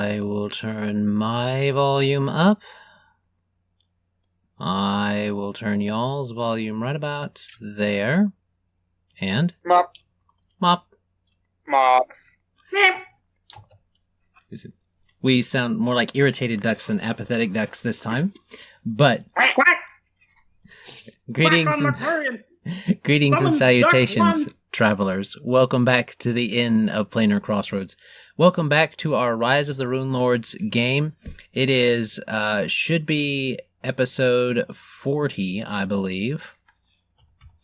I will turn my volume up. I will turn y'all's volume right about there. And? Mop. Mop. Mop. We sound more like irritated ducks than apathetic ducks this time. But greetings and salutations, travelers. Welcome back to the Inn of Planar Crossroads. Welcome back to our Rise of the Runelords game. It is should be episode 40, I believe.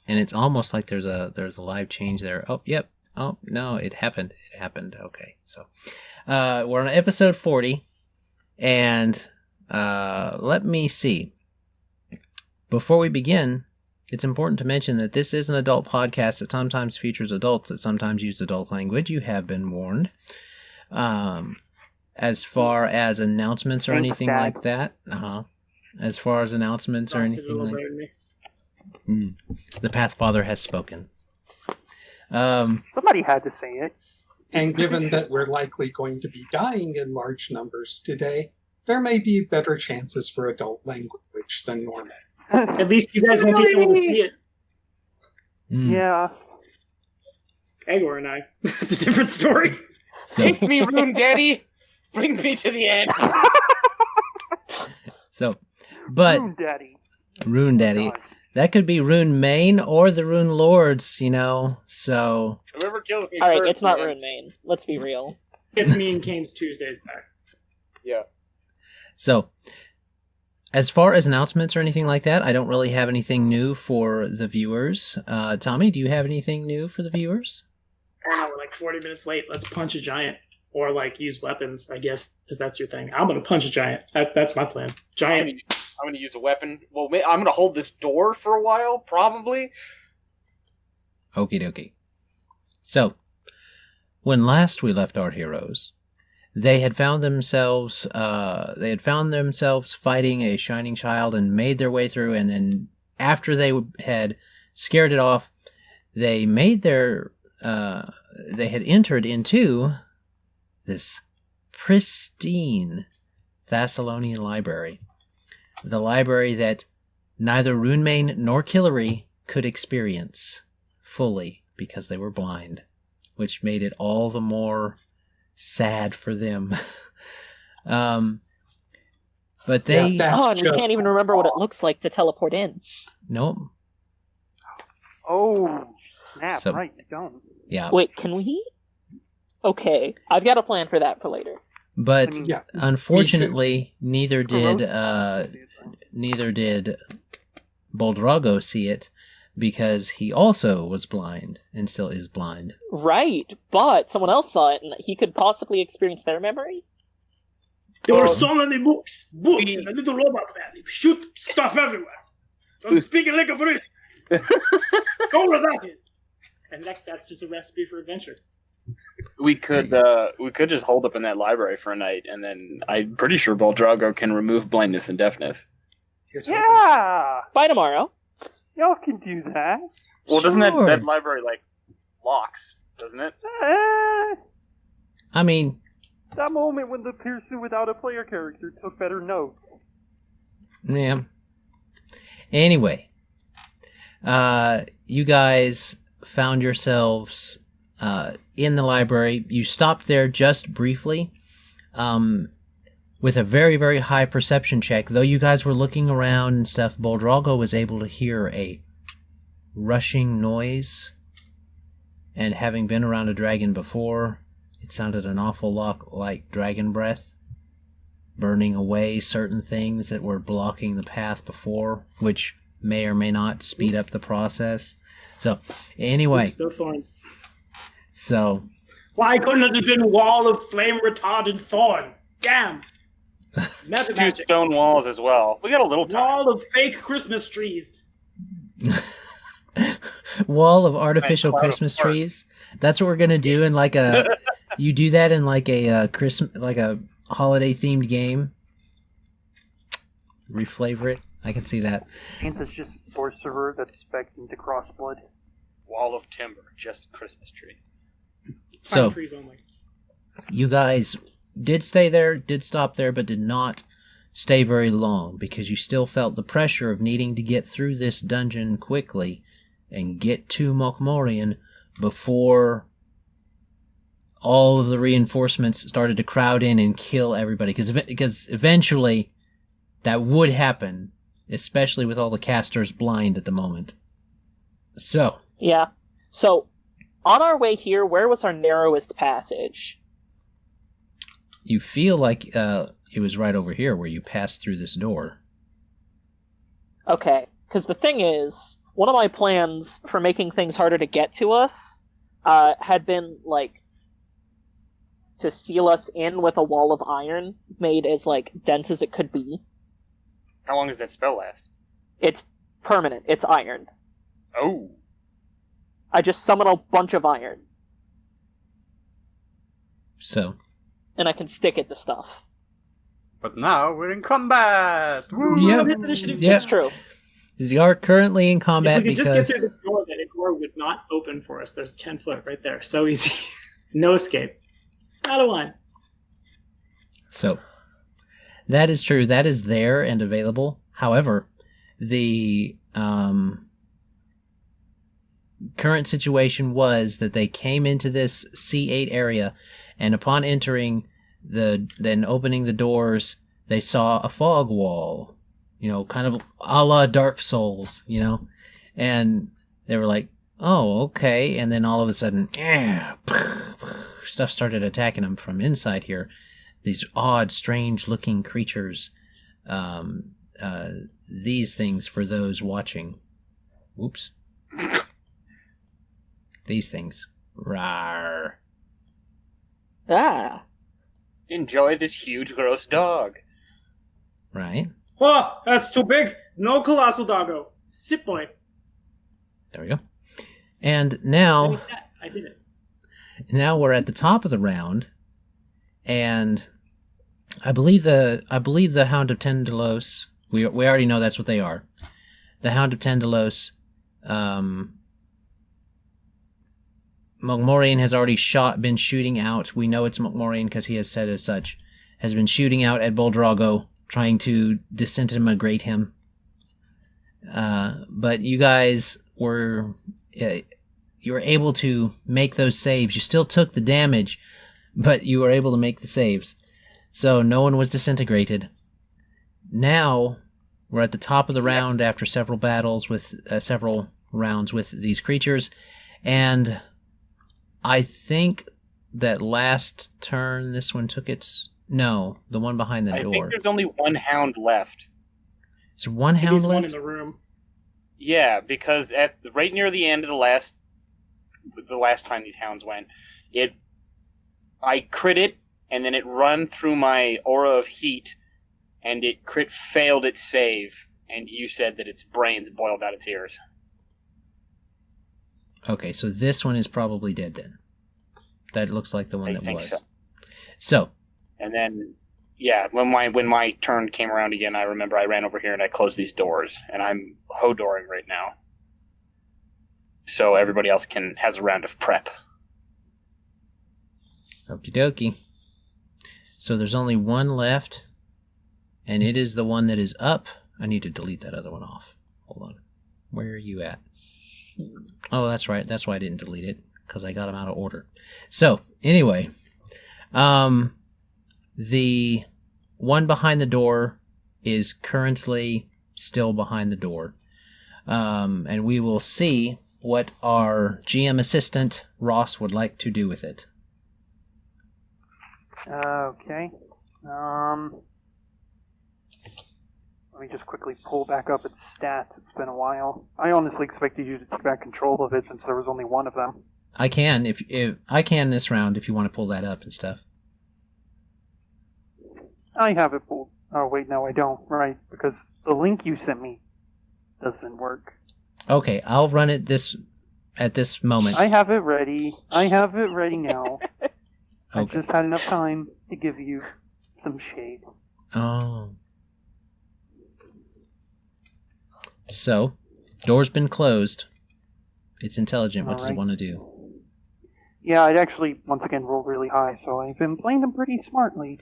And it's almost like there's a live change there. Oh, yep. Oh, no, it happened. It happened. Okay, so we're on episode 40, and let me see. Before we begin, it's important to mention that this is an adult podcast that sometimes features adults that sometimes use adult language. You have been warned. As far as announcements or anything like that, as far as announcements or anything like that, the Pathfinder has spoken. Somebody had to say it. And given that we're likely going to be dying in large numbers today, there may be better chances for adult language than normal. At least you guys won't be able to see it. Yeah. Egor and I. That's a different story. So, Take me, Rune Daddy. Bring me to the end. but Rune Daddy. Rune Daddy. God. That could be Runemane or the Runelords, you know, so... Whoever kills me Alright, first, it's not man. Runemane. Let's be real. It's me and Kane's Tuesdays back. Yeah. So, as far as announcements or anything like that, I don't really have anything new for the viewers. Tommy, do you have anything new for the viewers? I don't know, we're like 40 minutes late. Let's punch a giant. Or, like, use weapons, I guess, if that's your thing. I'm gonna punch a giant. That's my plan. Giant. I'm going to use a weapon. Well, I'm going to hold this door for a while, probably. Okie dokie. So, when last we left our heroes, they had found themselves fighting a shining child and made their way through, and then after they had scared it off, they had entered into this pristine Thessalonian library. The library that neither Runemane nor Kellery could experience fully because they were blind, which made it all the more sad for them. But they... and we can't even remember what it looks like to teleport in. Nope. Oh, snap, So- right, you don't. Yeah. Wait, can we? Okay, I've got a plan for that for later. But I mean, Yeah. unfortunately, neither did Boldrago see it because he also was blind and still is blind. Right, but someone else saw it, and he could possibly experience their memory? There were so many books, and a little robot man. Shoot stuff everywhere. Don't speak a lick of it. Go with that. And that's just a recipe for adventure. We could just hold up in that library for a night, and then I'm pretty sure Boldrago can remove blindness and deafness. Here's hoping. Yeah! By tomorrow. Y'all can do that. Well, doesn't Sure. that library, like, locks, doesn't it? I mean, That moment when the person without a player character took better notes. yeah. Anyway, you guys found yourselves in the library. You stopped there just briefly with a very, very high perception check. Though you guys were looking around and stuff, Boldrago was able to hear a rushing noise. And having been around a dragon before, it sounded an awful lot like dragon breath, burning away certain things that were blocking the path before, which may or may not speed up the process. So, anyway, Oops, no thorns. so Why couldn't it have been wall of flame retardant thorns? Damn. Method Two magic. stone walls as well. We got a little time. Wall of fake Christmas trees. wall of artificial Cloud of Christmas hearts. trees. That's what we're gonna do in like a. You do that in like a Christmas, like a holiday themed game. Reflavor it. I can see that. Ain't this just a sorcerer that's spec'd to crossblood? Wall of timber, just Christmas trees. So Pine trees only. you guys did stay there, did stop there, but did not stay very long because you still felt the pressure of needing to get through this dungeon quickly and get to Mokmorian before all of the reinforcements started to crowd in and kill everybody. Because eventually that would happen, especially with all the casters blind at the moment. So. Yeah. So, on our way here, where was our narrowest passage? You feel like it was right over here where you passed through this door. Okay, because the thing is, one of my plans for making things harder to get to us had been, like, to seal us in with a wall of iron made as, like, dense as it could be. How long does that spell last? It's permanent. It's iron. Oh. I just summon a bunch of iron. So. And I can stick it to stuff. But now we're in combat! Woo! Yep. It's true. You are currently in combat If we could because... just get through the door that Egor would not open for us. There's 10 foot right there. So easy. No escape. Not a one. So, that is true. That is there and available. However, the current situation was that they came into this C8 area, and upon entering, then opening the doors, they saw a fog wall, kind of a la Dark Souls, and they were like, oh, okay, and then all of a sudden, stuff started attacking them from inside here. These odd, strange-looking creatures, these things for those watching. Whoops. These things. Rawr. Ah. Enjoy this huge, gross dog. Right. Oh, that's too big. No colossal doggo. Sit boy. There we go. And now... I did it. Now we're at the top of the round, and I believe the Hound of Tendalos. We already know that's what they are. The Hound of Tendalos. Mokmorian has already been shooting out. We know it's Mokmorian because he has said as such. Has been shooting out at Boldrago, trying to disintegrate him. But you guys were. You were able to make those saves. You still took the damage, but you were able to make the saves. So no one was disintegrated. Now we're at the top of the round after several battles with several rounds with these creatures, and I think that last turn this one took its... No, the one behind the door. I think there's only one hound left. Is there one hound left? One in the room. Yeah, because right near the end of the last time these hounds went, I crit it, and then it run through my aura of heat, and it failed its save, and you said that its brains boiled out its ears. Okay, so this one is probably dead then. That looks like the one that was. So, and then, yeah, when my turn came around again, I remember I ran over here and I closed these doors, and I'm Hodoring right now. So everybody else has a round of prep. Okie dokie. So there's only one left, and it is the one that is up. I need to delete that other one off. Hold on. Where are you at? Oh, that's right. That's why I didn't delete it, because I got them out of order. So, anyway, the one behind the door is currently still behind the door. And we will see what our GM assistant, Ross, would like to do with it. Okay. Let me just quickly pull back up its stats. It's been a while. I honestly expected you to take back control of it since there was only one of them. I can if I can this round if you want to pull that up and stuff. I have it pulled. Oh wait, no, I don't. Right, because the link you sent me doesn't work. Okay, I'll run it at this moment. I have it ready. I have it ready now. Okay. I just had enough time to give you some shade. Oh. So, door's been closed. It's intelligent. What does it want to do? Yeah, I'd actually, once again, rolled really high, so I've been playing them pretty smartly.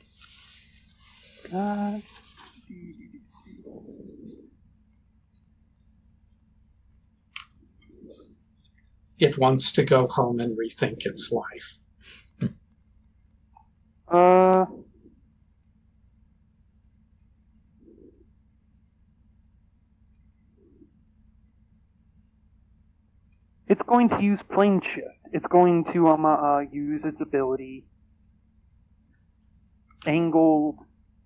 It wants to go home and rethink its life. It's going to use plane shift. It's going to use its ability angled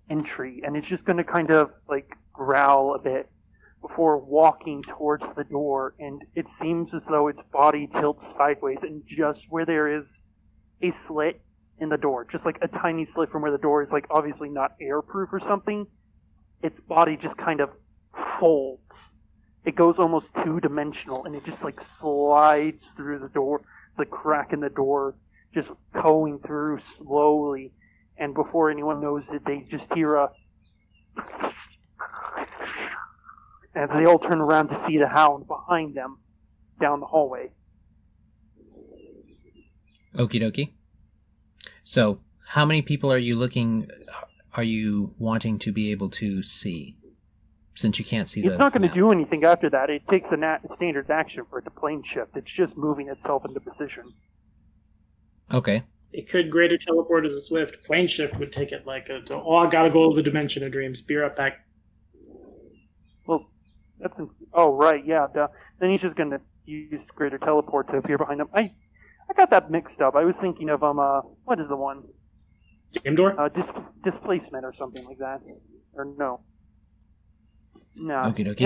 entry, and it's just going to kind of like growl a bit before walking towards the door, and it seems as though its body tilts sideways, and just where there is a slit in the door, just like a tiny slit from where the door is like obviously not airproof or something, its body just kind of folds. It goes almost two-dimensional, and it just like slides through the door, the crack in the door, just going through slowly, and before anyone knows it, they just hear a... and they all turn around to see the hound behind them down the hallway. Okie dokie. So, how many people are you wanting to be able to see? Since you can't see it's not going to do anything after that. It takes a standard action for it to plane shift. It's just moving itself into position. Okay. It could greater teleport as a swift. Plane shift would take it like I gotta go to the dimension of dreams. Be right back. Well, oh, right, yeah. Then he's just going to use greater teleport to appear behind them. I got that mixed up. I was thinking of, what is the one? Game door? Displacement or something like that. Or no. No. Okie dokie.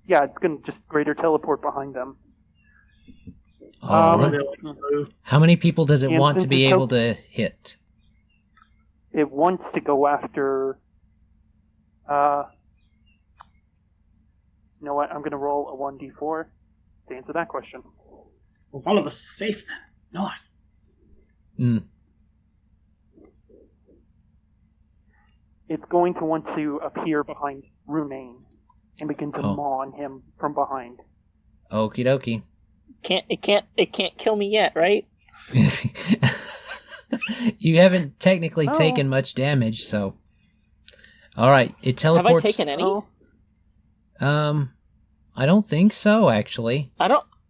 Yeah, it's going to just greater teleport behind them. How many people does it want to be able to hit? It wants to go after... you know what? I'm going to roll a 1d4 to answer that question. Well, one of us is safe then. Nice. It's going to want to appear behind Runemane and begin to maw on him from behind. Okie dokie. It can't kill me yet, right? You haven't technically taken much damage, so. Alright, it teleports. Have I taken any? I don't think so, actually.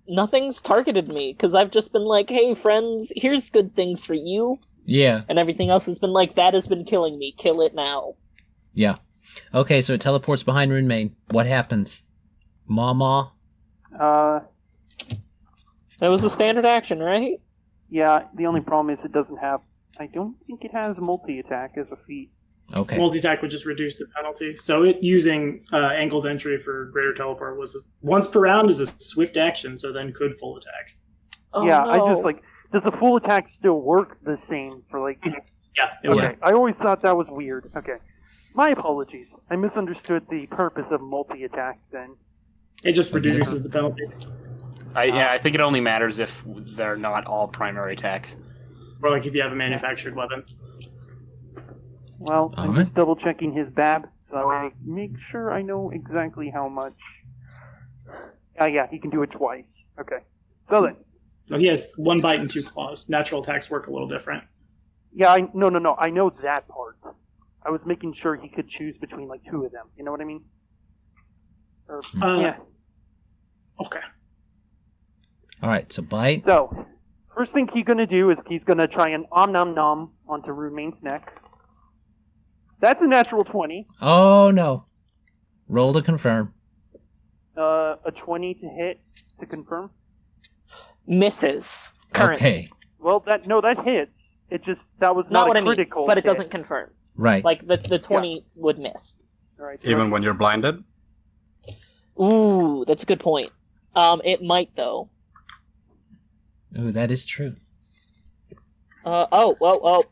Nothing's targeted me, because I've just been like, hey friends, here's good things for you. Yeah. And everything else has been like, that has been killing me, kill it now. Yeah. Okay, so it teleports behind Runemane. What happens? Maw? That was a standard action, right? Yeah, the only problem is it doesn't have... I don't think it has multi-attack as a feat. Okay. Multi-attack would just reduce the penalty. So it using angled entry for greater teleport was once per round is a swift action, so then could full attack. Oh, yeah, no. I just like... Does the full attack still work the same for like... Yeah. Okay, I always thought that was weird. Okay. My apologies. I misunderstood the purpose of multi-attack then. It just reduces the penalties. I think it only matters if they're not all primary attacks. Or like if you have a manufactured weapon. Well, I'm just double-checking his BAB, so I make sure I know exactly how much... yeah, he can do it twice. Okay. So then... No, he has 1 bite and 2 claws. Natural attacks work a little different. Yeah, no. I know that part. I was making sure he could choose between like 2 of them. You know what I mean? Yeah. Okay. Alright, so bite. So, first thing he's going to do is he's going to try and nom onto Runemane's neck. That's a natural 20. Oh, no. Roll to confirm. A 20 to hit to confirm. Misses. Currently. Okay. Well, that hits. It just, that was not a critical but it hit. doesn't confirm. Right. Like, the 20 would miss. All right, Even when you're blinded? Ooh, that's a good point. It might, though. Ooh, that is true. Oh.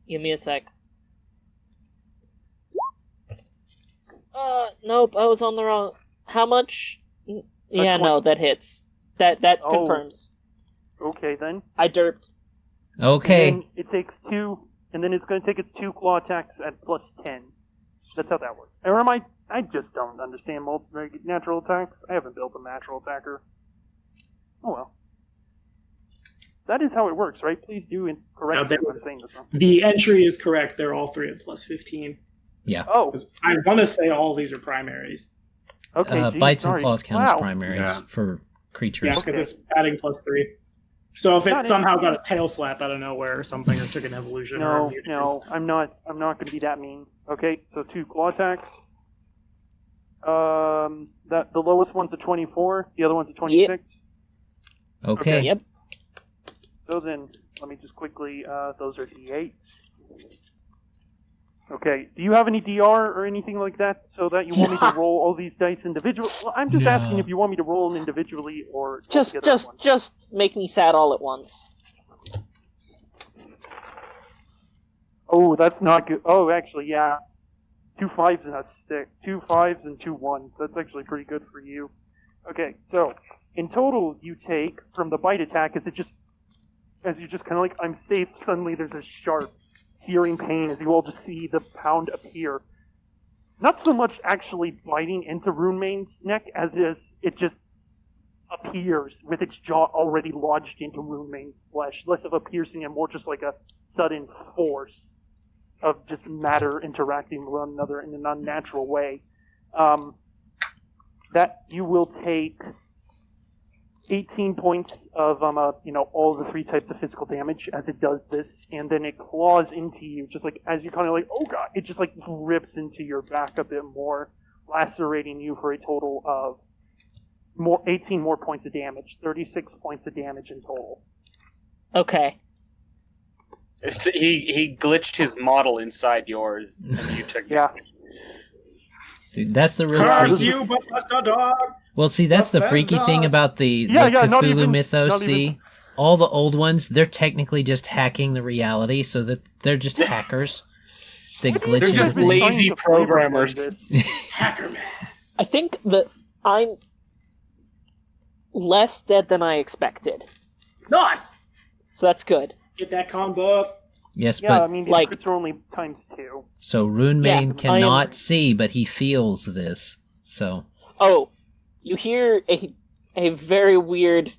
Give me a sec. Nope, I was on the wrong... How much? Yeah, no, that hits. That confirms. Okay, then. I derped. Okay. And then it takes 2, and then it's going to take its 2 claw attacks at plus 10. That's how that works. Or I just don't understand natural attacks. I haven't built a natural attacker. Oh well. that is how it works, right? Please do correct me if I'm saying this wrong. The entry is correct. They're all 3 at plus 15. Yeah. Oh, I want to say all these are primaries. okay. Bites and sorry. claws count Wow. as primaries for creatures. Yeah, because it's adding plus 3. So if it somehow got a tail slap out of nowhere or something, or took an evolution, No, I'm not going to be that mean. Okay, so 2 claw attacks. The lowest one's a 24. The other one's a 26. Okay. Yep. So then, let me just quickly. Those are d8s. Okay. Do you have any DR or anything like that, so that you want me to roll all these dice individually? Well, I'm just asking if you want me to roll them individually or Just make me sad all at once. Oh, that's not good. Oh, actually, yeah. 2 5s and a 6. 2 5s and 2 1s. That's actually pretty good for you. Okay, so in total, you take from the bite attack as you just kind of like, I'm safe. Suddenly, there's a sharp, searing pain as you all just see the pound appear. Not so much actually biting into Runemane's neck as it just appears with its jaw already lodged into Runemane's flesh. Less of a piercing and more just like a sudden force of just matter interacting with one another in an unnatural way. That you will take 18 points of all the 3 types of physical damage as it does this, and then it claws into you, just like as you kind of like, oh god, it just like rips into your back a bit more, lacerating you for a total of 18 more points of damage, 36 points of damage in total. Okay. He glitched his model inside yours, and you took Yeah. See, that's the real Curse freaky... you, Bethesda dog! Well, see, that's the freaky thing about the not Cthulhu even- mythos. not See, even- all the old ones, they're technically just hacking the reality, so that they're just hackers. They glitch They're just into things. lazy programmers. Hacker man. I think that I'm less dead than I expected. Nice! So that's good. Get that con buff. Yes, Yeah, I but mean, these like- crits are only times 2. so Runemane Yeah, cannot see, but he feels this. So Oh, you hear a very weird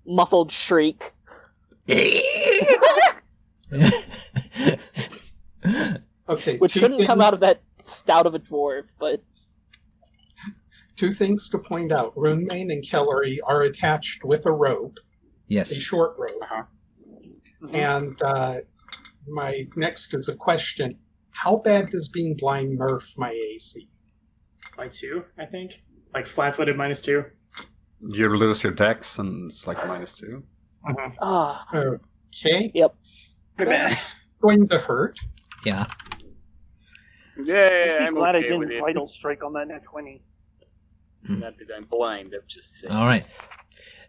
muffled shriek. Okay, Which shouldn't come out of that stout of a dwarf, but 2 things to point out. Runemane and Kellery are attached with a rope, a yes, short rope. Mhm. And my next is a question. How bad does being blind nerf my AC? By 2, I think. Like flat-footed -2. You lose your dex, and it's like -2. ah, Okay, Pretty bad. that's going to hurt. yeah. Yeah, I'm I'm glad I okay with didn't it. vital strike on that net 20. Not that I'm blind, I'm just saying. All right.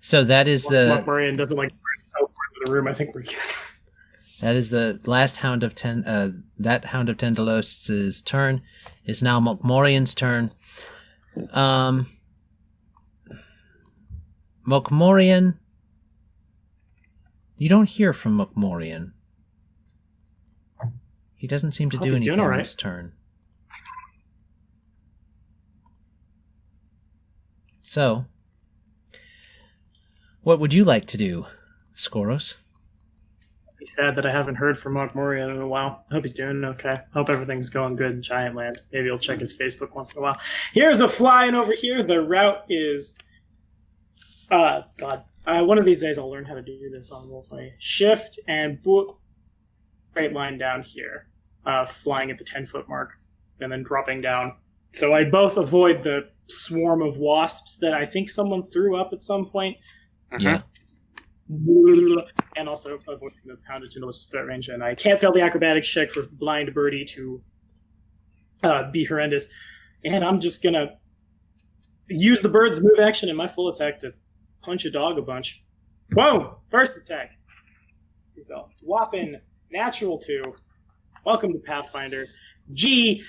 So that is Mark the Morian doesn't like the room. I think we're good. the last Hound of that Hound of Tendelos' turn. Is now Mokmorian's turn. Mokmorian, you don't hear from Mokmorian. He doesn't seem to Hope do he's anything doing all on right. his turn. So, what would you like to do, Skoros? He's sad that I haven't heard from Mark Morian in a while. I hope he's doing okay. Hope everything's going good in Giant Land. Maybe he'll check his Facebook once in a while. Here's a flying over here. The route is... God. One of these days I'll learn how to do this on roleplay. Shift and boop. Straight line down here. Flying at the 10-foot mark. And then dropping down. So I both avoid the swarm of wasps that I think someone threw up at some point. Yeah. And also avoiding the pounded to Melissa's threat range, and I can't fail the acrobatics check for blind birdie to be horrendous. And I'm just gonna use the bird's move action in my full attack to punch a dog a bunch. Boom! First attack. He's a whopping natural 2. Welcome to Pathfinder. G,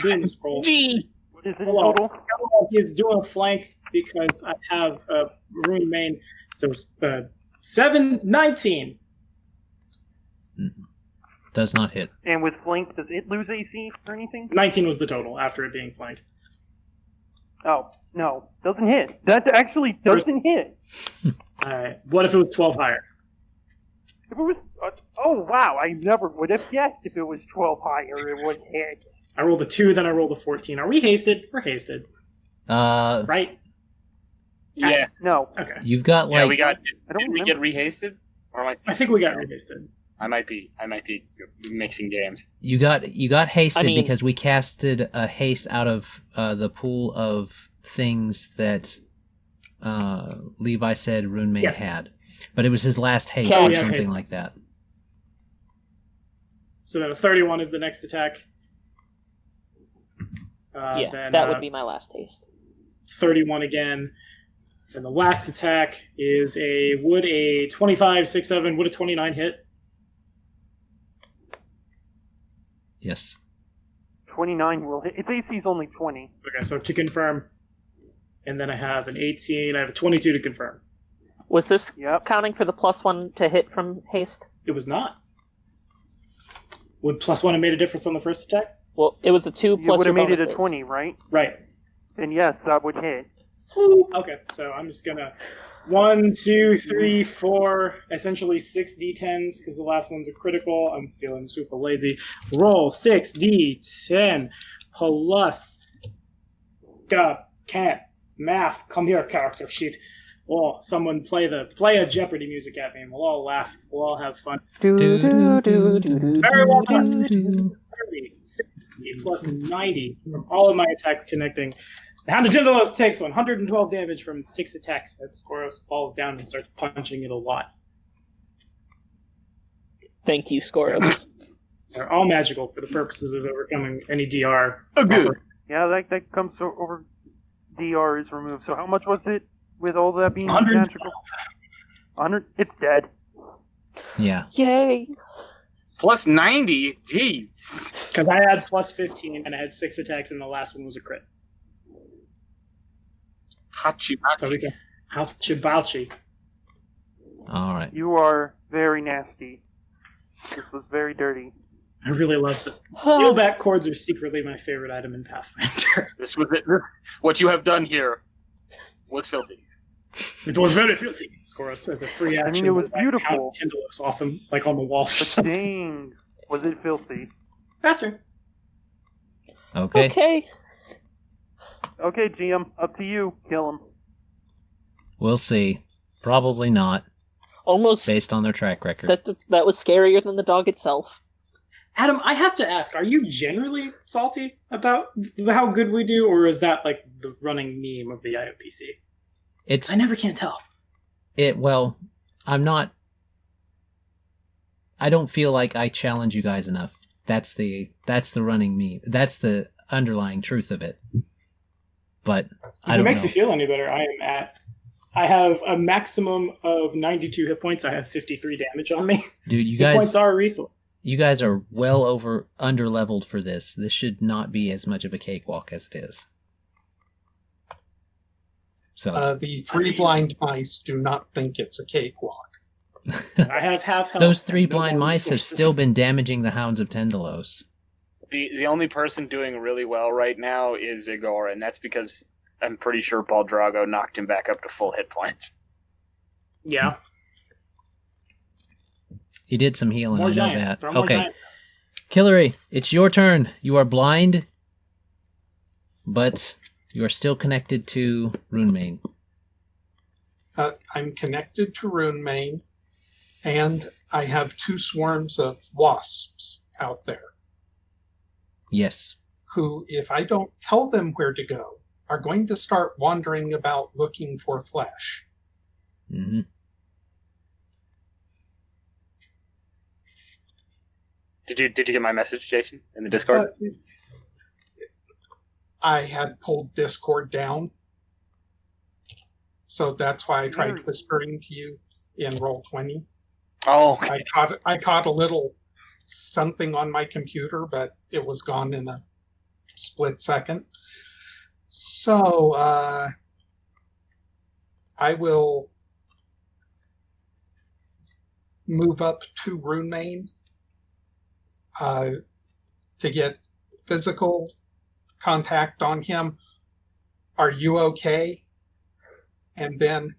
doing the scroll. Gee! What is it in Hello. total? He's doing a flank because I have Runemane. So 19. Does not hit. And with flank, does it lose AC or anything? 19 was the total after it being flanked. Oh, no. Doesn't hit. That actually doesn't hit. Alright. What if it was 12 higher? If it was, oh wow, I never would have guessed if it was 12 higher, it would hit. I rolled a 2, then I rolled a 14. Are we hasted? We're hasted. Right? Yeah. No. Okay. You've got Yeah, like we got. I don't Did we get rehasted? Or I think we got rehasted. I might be mixing games. you got hasted I mean- because we casted a haste out of the pool of things that Levi said Runemane Yes. had, but it was his last haste Yeah, or we have something haste. like that. So then a 31 is the next attack. Yeah, Then, that would be my last taste. 31 again. And the last attack is would a 25, 6, 7, would a 29 hit? Yes. 29 will hit. Its AC is only 20. Okay, so to confirm. And then I have an 18, I have a 22 to confirm. Was this Yep. counting for the +1 to hit from haste? It was not. Would +1 have made a difference on the first attack? Well, it was a 2 You plus would have your made it a bonuses. 20, right? Right. Then yes, that would hit. Okay, so I'm just gonna 1, 2, 3, 4, essentially 6 d10s because the last one's a critical. I'm feeling super lazy. Roll 6d10 plus. God, can't math. Come here, character sheet. Oh, someone play a Jeopardy music at me, and we'll all laugh. We'll all have fun. Very well done. 30, 60 plus 90 from all of my attacks connecting. The Hound of Tindalos takes 112 damage from 6 attacks as Skoros falls down and starts punching it a lot. Thank you, Skoros. They're all magical for the purposes of overcoming any DR. Good. Yeah, that comes over. DR is removed. So how much was it with all that being 112. magical? 100. It's dead. Yeah. Yay! Plus 90? Jeez. Because I had plus 15 and I had 6 attacks and the last one was a crit. So we can Hachibachi. All right. You are very nasty. This was very dirty. I really love it. Heelback cords are secretly my favorite item in Pathfinder. This was it. What you have done here was filthy. It was very filthy. Skoros with a free I mean, action. it was with that beautiful. Count Tindalos off him, like on the walls or But something. dang, was it filthy? Faster. Okay. Okay. Okay, GM, up to you. Kill him. We'll see. Probably not, Almost. based on their track record. That was scarier than the dog itself. Adam, I have to ask, are you generally salty about how good we do, or is that like the running meme of the IOPC? It's I never can tell. well, I'm not. I don't feel like I challenge you guys enough. That's the running meme. That's the underlying truth of it. But I If it don't makes know. you feel any better, I have a maximum of 92 hit points. I have 53 damage on me. Dude, you Hit points guys, are a resource. you guys are well under leveled for this. This should not be as much of a cakewalk as it is. So The 3 blind mice do not think it's a cakewalk. I have half health. those 3 and no blind more mice have resources. still been damaging the Hounds of Tindalos. The only person doing really well right now is Egor, and that's because I'm pretty sure Boldrago knocked him back up to full hit points. Yeah. He did some healing, More I know giants. that. Throw more Okay, giants. Kellery, it's your turn. You are blind, but you are still connected to Runemane. I'm connected to Runemane, and I have 2 swarms of wasps out there Yes. who, if I don't tell them where to go, are going to start wandering about looking for flesh. Hmm. Did you get my message, Jason, in the Discord? I had pulled Discord down, so that's why I tried whispering to you in Roll20. Oh, okay. I caught a little something on my computer, but it was gone in a split second. So I will move up to Runemane to get physical contact on him. Are you okay? And then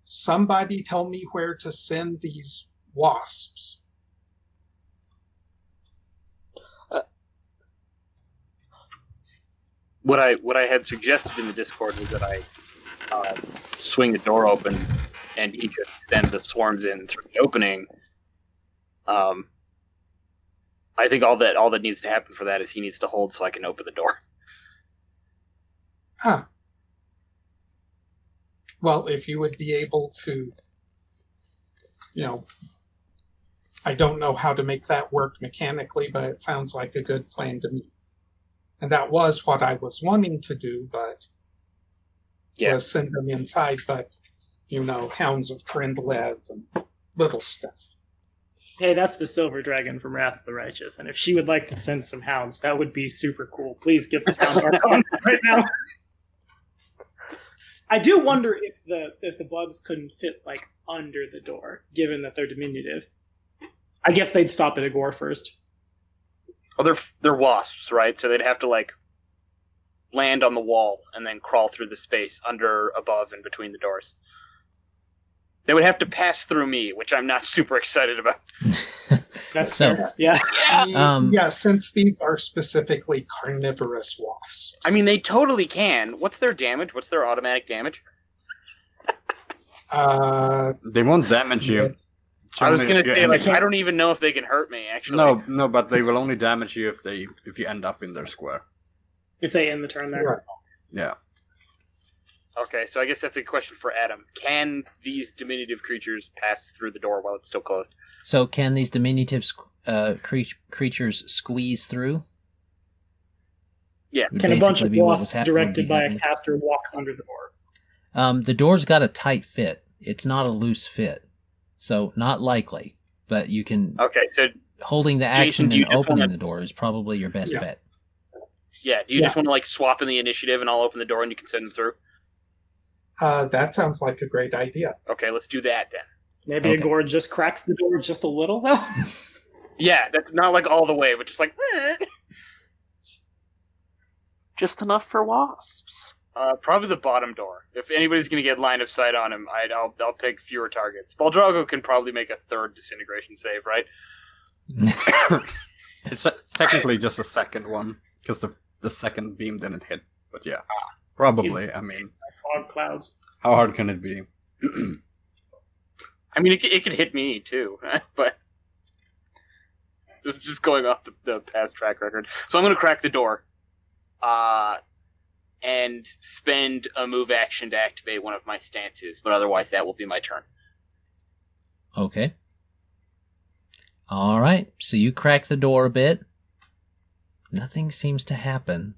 somebody tell me where to send these wasps. What I had suggested in the Discord was that I swing the door open and he could send the swarms in through the opening. I think all that needs to happen for that is he needs to hold so I can open the door. Huh. Well, if you would be able to, I don't know how to make that work mechanically, but it sounds like a good plan to me. And that was what I was wanting to do, but was send them inside, but, Hounds of Trendlev and little stuff. Hey, that's the Silver Dragon from Wrath of the Righteous, and if she would like to send some hounds, that would be super cool. Please give us hound archons right now. I do wonder if the bugs couldn't fit under the door, given that they're diminutive. I guess they'd stop at Egor first. Oh, they're wasps, right? So they'd have to land on the wall and then crawl through the space under, above, and between the doors. They would have to pass through me, which I'm not super excited about. That's so fair. Yeah. Yeah, since these are specifically carnivorous wasps. I mean, they totally can. What's their damage? What's their automatic damage? They won't damage you. I was going to say, I don't even know if they can hurt me, actually. No, but they will only damage you if you end up in their square. If they end the turn there. Right. Yeah. Okay, so I guess that's a question for Adam. Can these diminutive creatures pass through the door while it's still closed? So can these diminutive creatures squeeze through? Yeah. Can a bunch of wasps directed by a caster walk under the door? The door's got a tight fit. It's not a loose fit. So not likely, but you can... Okay, so... Holding the Jason, action and opening the door is probably your best bet. Yeah, do you just want to swap in the initiative and I'll open the door and you can send them through? That sounds like a great idea. Okay, let's do that then. Maybe Egor just cracks the door just a little, though? Yeah, that's not all the way, but just Just enough for wasps. Probably the bottom door. If anybody's going to get line of sight on him, I'll pick fewer targets. Boldrago can probably make a third disintegration save, right? It's technically just a second one, because the second beam didn't hit. But yeah, probably. I mean, fog clouds. How hard can it be? I mean, it could hit me too, but just going off the past track record. So I'm going to crack the door, and spend a move action to activate one of my stances. But otherwise, that will be my turn. Okay. All right. So you crack the door a bit. Nothing seems to happen.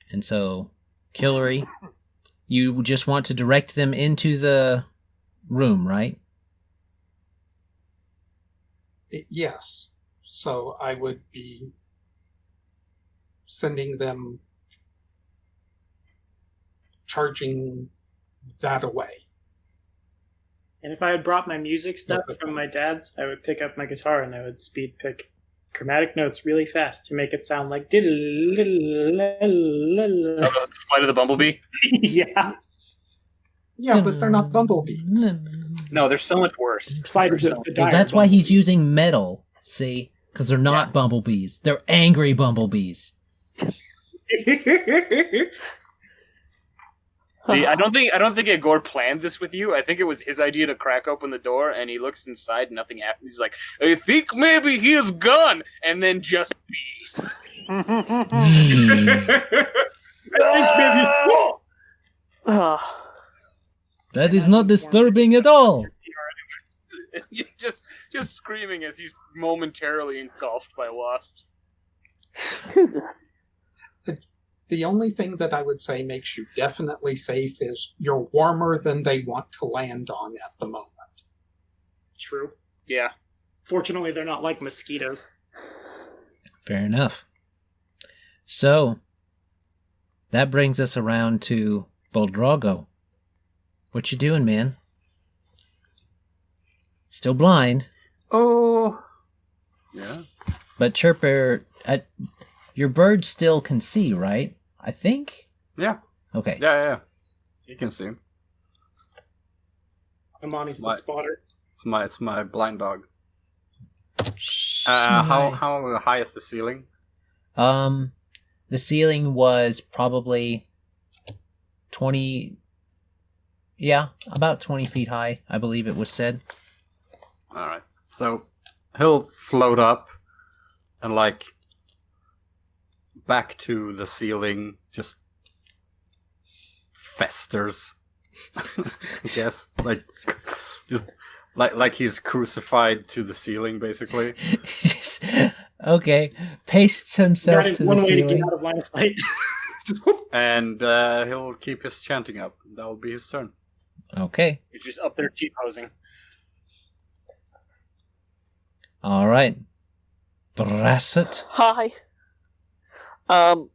And so, Kellery, you just want to direct them into the room, right? Yes. So I would be sending them charging that away. And if I had brought my music stuff from my dad's, I would pick up my guitar and I would speed pick chromatic notes really fast to make it sound like Flight of the Bumblebee? Yeah. Yeah, but they're not bumblebees. No, they're so much worse. That's why he's using metal, see? Because they're not bumblebees. They're angry bumblebees. I don't think Egor planned this with you. I think it was his idea to crack open the door, and he looks inside, and nothing happens. He's like, "I think maybe he is gone," and then just bees. I think maybe he's cool. That is not disturbing at all. just screaming as he's momentarily engulfed by wasps. The only thing that I would say makes you definitely safe is you're warmer than they want to land on at the moment. True. Yeah. Fortunately, they're not like mosquitoes. Fair enough. So, that brings us around to Boldrago. What you doing, man? Still blind. Oh. Yeah. But Chirper, your bird still can see, right? I think? Yeah. Okay. Yeah. You can see him. Amani's the spotter. It's my blind dog. How high is the ceiling? The ceiling was probably 20. Yeah, about 20 feet high, I believe it was said. All right. So he'll float up and back to the ceiling, just festers. I guess just like he's crucified to the ceiling, basically. Okay, pastes himself that is to the one way ceiling. to get out of line of sight. And he'll keep his chanting up. That'll be his turn. Okay. He's just up there T-posing. All right. Brasut. Hi. I'm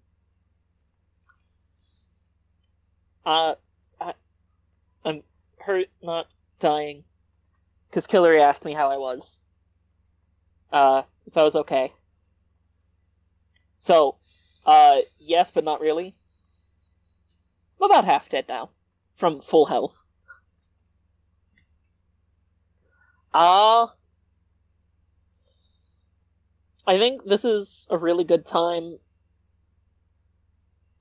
hurt, not dying. Because Kellery asked me how I was. If I was okay. So, yes, but not really. I'm about half dead now. From full health. I think this is a really good time.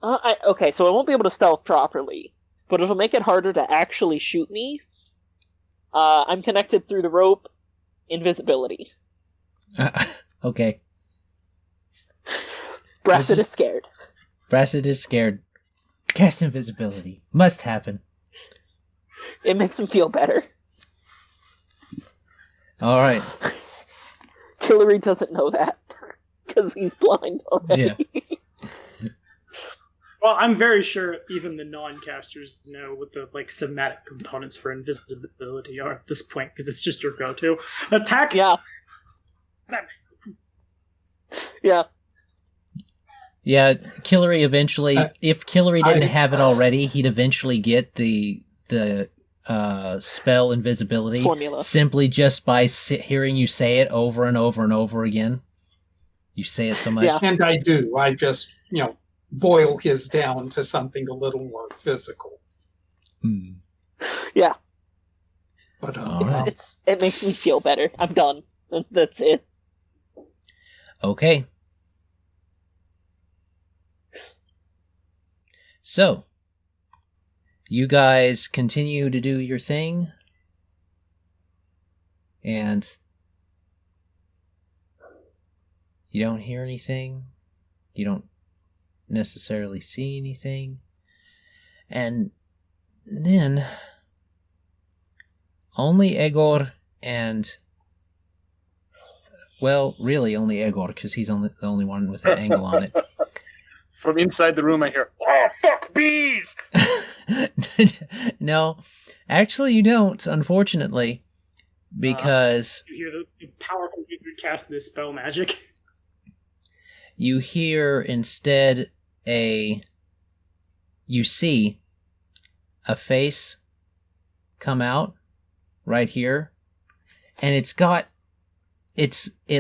Okay, so I won't be able to stealth properly, but it'll make it harder to actually shoot me. I'm connected through the rope. Invisibility. Okay. Brasut is scared. Brasut is scared. Cast invisibility. Must happen. It makes him feel better. All right. Kellery doesn't know that, because he's blind already. Yeah. Well, I'm very sure even the non-casters know what the somatic components for invisibility are at this point, because it's just your go-to. Attack! Yeah. Yeah. Yeah, Kellery eventually, if Kellery didn't have it already, he'd eventually get the spell invisibility Formula. simply just by hearing you say it over and over and over again. You say it so much. Yeah. And I do. I just, boil his down to something a little more physical. Yeah. But right. It makes me feel better. I'm done. That's it. Okay. So, you guys continue to do your thing, and you don't hear anything. You don't necessarily see anything. And then only Egor and, well, really only Egor, because he's the only one with an angle on it. From inside the room, I hear, "Oh, fuck bees!" No, actually you don't, unfortunately, because You hear the powerful wizard cast this spell magic. you hear instead you see a face come out right here, and it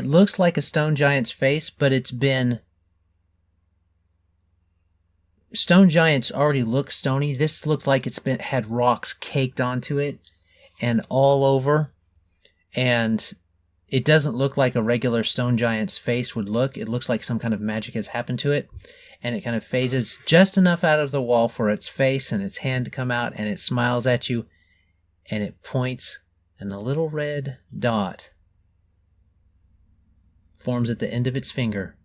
looks like a stone giant's face, but stone giants already look stony. This looks like it's had rocks caked onto it and all over, and it doesn't look like a regular stone giant's face would look. It looks like some kind of magic has happened to it, and it kind of phases just enough out of the wall for its face and its hand to come out, and it smiles at you, and it points, and the little red dot forms at the end of its finger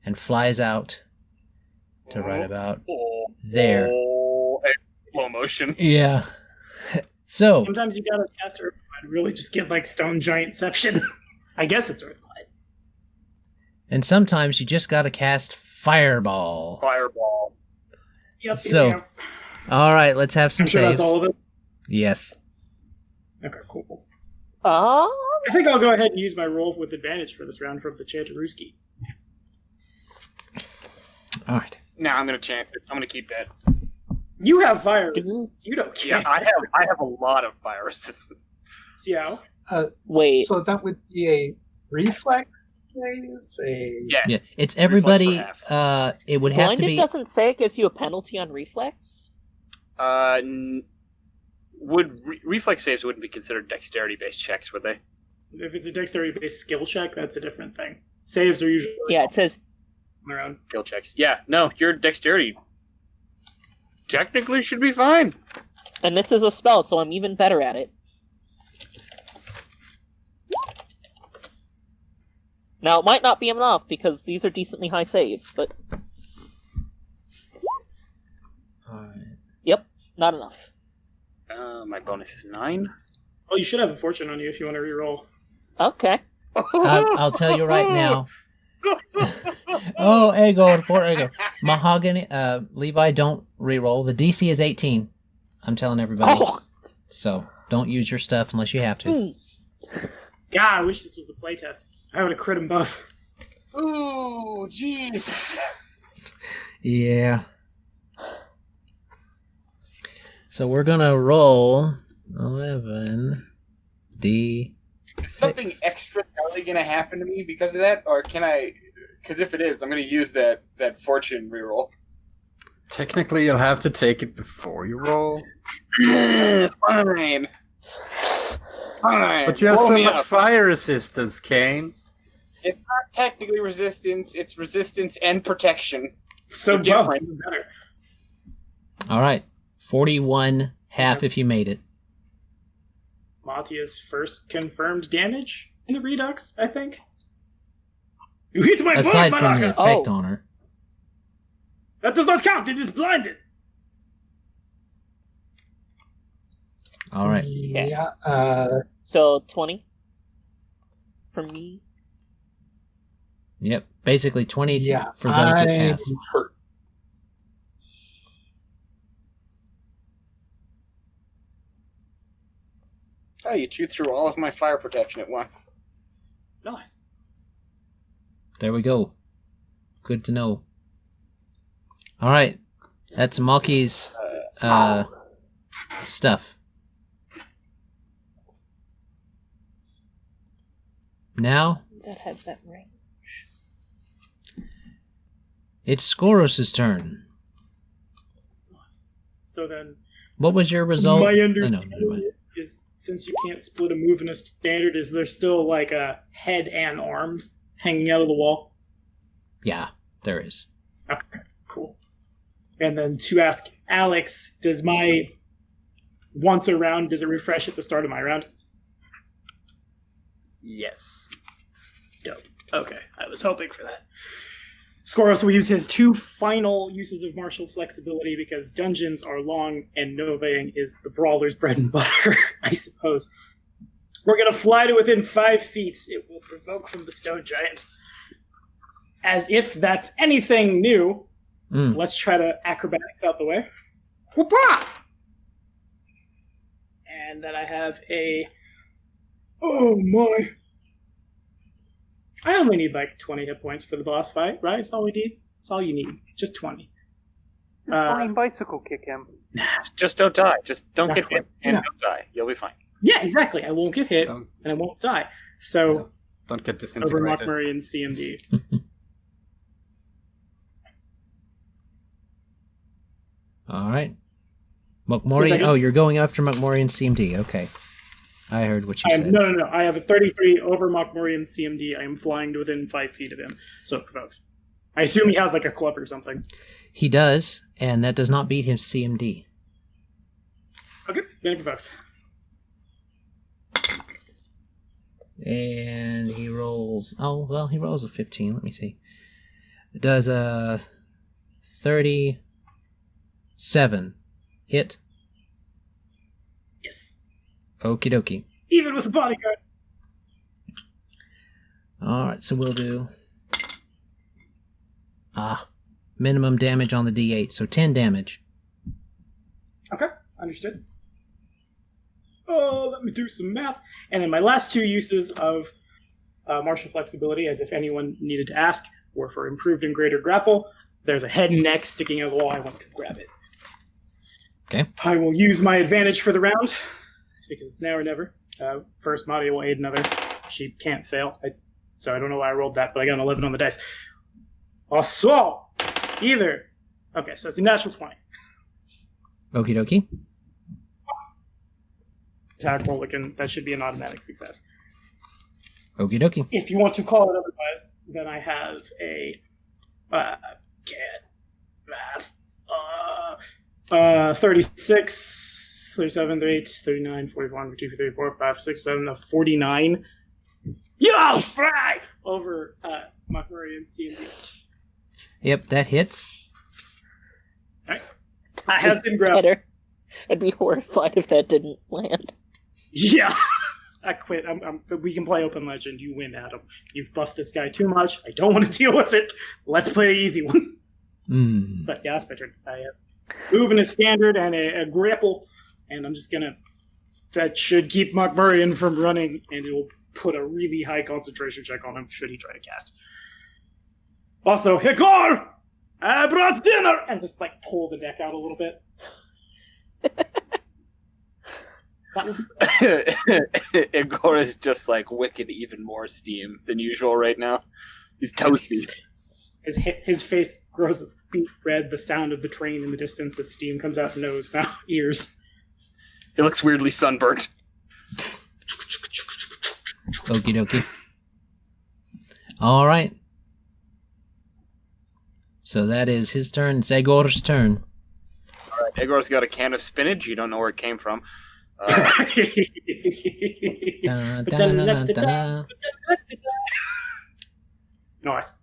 and flies out to right about there. Slow motion. Yeah. So Sometimes you gotta cast Earthglide, really just get stone giantception. I guess it's Earthglide. and sometimes you just gotta cast Fireball. Fireball. Yep. So, yeah. all right, let's have some I'm sure saves. that's all of it. Yes. Okay, cool. Ah. I think I'll go ahead and use my roll with advantage for this round from the Chantaruski. All right. Nah, I'm gonna chance it. I'm gonna keep that. You have fire resistance. You don't care. Yeah, I have a lot of fire resistance. Yeah. Wait. so that would be a reflex save? Yeah. It's everybody. Reflex for It would have to Blinded be. doesn't say it gives you a penalty on reflex. reflex saves wouldn't be considered dexterity-based checks, would they? If it's a dexterity-based skill check, that's a different thing. Saves are usually it says on their own. Skill checks. Yeah, no, your dexterity technically should be fine. And this is a spell, so I'm even better at it. Now, it might not be enough, because these are decently high saves, but... Alright. Yep, not enough. My bonus is 9. Oh, you should have a fortune on you if you want to reroll. Okay. I'll tell you right now. Oh, Egor, poor Egor. Mahogany, Levi, don't reroll. The DC is 18. I'm telling everybody. Oh! So, don't use your stuff unless you have to. God, I wish this was the playtest. I would have crit them both. Ooh, jeez. Yeah. So we're gonna roll 11 D. Is something extraordinary going to happen to me because of that? Or can I... Because if it is, I'm going to use that fortune reroll. Technically, you'll have to take it before you roll. Fine. Fine. But you have Roll so me much up. fire resistance, Kane. It's not technically resistance, it's resistance and protection. So They're different. different. Better. All right. 41 half if you made it. Matia's first confirmed damage in the Redux, I think. You hit my Aside board, from the Malaka! effect on her. That does not count, it is blinded! All right. Yeah. So, 20? From me? Yep. Basically 20 Yeah. for those that I'm pass. hurt. Oh, you chewed through all of my fire protection at once. Nice. There we go. Good to know. All right. That's Mokie's stuff. Now, That has that range. it's Skoros' turn. So then, What was your result? my Oh, no, understanding never mind. is since you can't split a move in a standard, is there still like a head and arms hanging out of the wall? Yeah, there is. Okay, cool. And then to ask Alex, does my once a round, does it refresh at the start of my round? Yes. Dope. Okay, I was hoping for that. Skoros will use his 2 final uses of martial flexibility because dungeons are long and novaing is the brawler's bread and butter, I suppose. We're going to fly to within 5 feet. It will provoke from the stone giant. As if that's anything new, let's try to acrobatics out the way. Whoopah! And then I have a... Oh my... I only need like 20 hit points for the boss fight, right? That's all we need. That's all you need. Just 20. Just flying bicycle kick him. Just don't die. Just don't Not get quite. hit and Yeah. don't die. You'll be fine. Yeah, exactly. I won't get hit Don't, and I won't die. So, don't get over disintegrated. Mockmurray and CMD. All right. Was McMorry. that it? Oh, you're going after McMorry and CMD. Okay. I heard what you said. No. I have a 33 over Mockmurray and CMD. I am flying to within 5 feet of him. So it provokes. I assume he has like a club or something. He does, and that does not beat his CMD. Okay, then it provokes. And he rolls... Oh, well, he rolls a 15. Let me see. It does a 37. Hit. Yes. Okie dokie. Even with a bodyguard. Alright, so we'll do... minimum damage on the D8, so 10 damage. Okay, understood. Oh, let me do some math. And then my last 2 uses of martial flexibility, as if anyone needed to ask, were for improved and greater grapple. There's a head and neck sticking out of the wall. I want to grab it. Okay. I will use my advantage for the round, because it's now or never. First, Madia will aid another. She can't fail. So I don't know why I rolled that, but I got an 11 on the dice. Also, either. Okay, so it's a natural 20. Okie dokie. attack roll, that should be an automatic success. Okie dokie. If you want to call it otherwise, then I have a get math 36, 37, 38, 39, 41, 42, 34, 5, 6, 7, 49. Yo, right over Mokie and C&D. Yep, that hits. Right. Has been grabbed. Better. I'd be horrified if that didn't land. Yeah. I quit. We can play open legend. You win, Adam. You've buffed this guy too much. I don't want to deal with it. Let's play the easy one. But yeah, it's my turn. I have move and a standard and a grapple, and I'm just gonna. That should keep Mokie from running, and it will put a really high concentration check on him should he try to cast. Also, Egor, I brought dinner, and just like pull the deck out a little bit. Egor is just like wicked even more steam than usual right now. He's toasty. His face grows beet red, the sound of the train in the distance as steam comes out nose, mouth, ears. He looks weirdly sunburnt. Okie dokie. Alright. So that is his turn. It's Egor's turn. Alright, Egor's got a can of spinach. You don't know where it came from. Nice.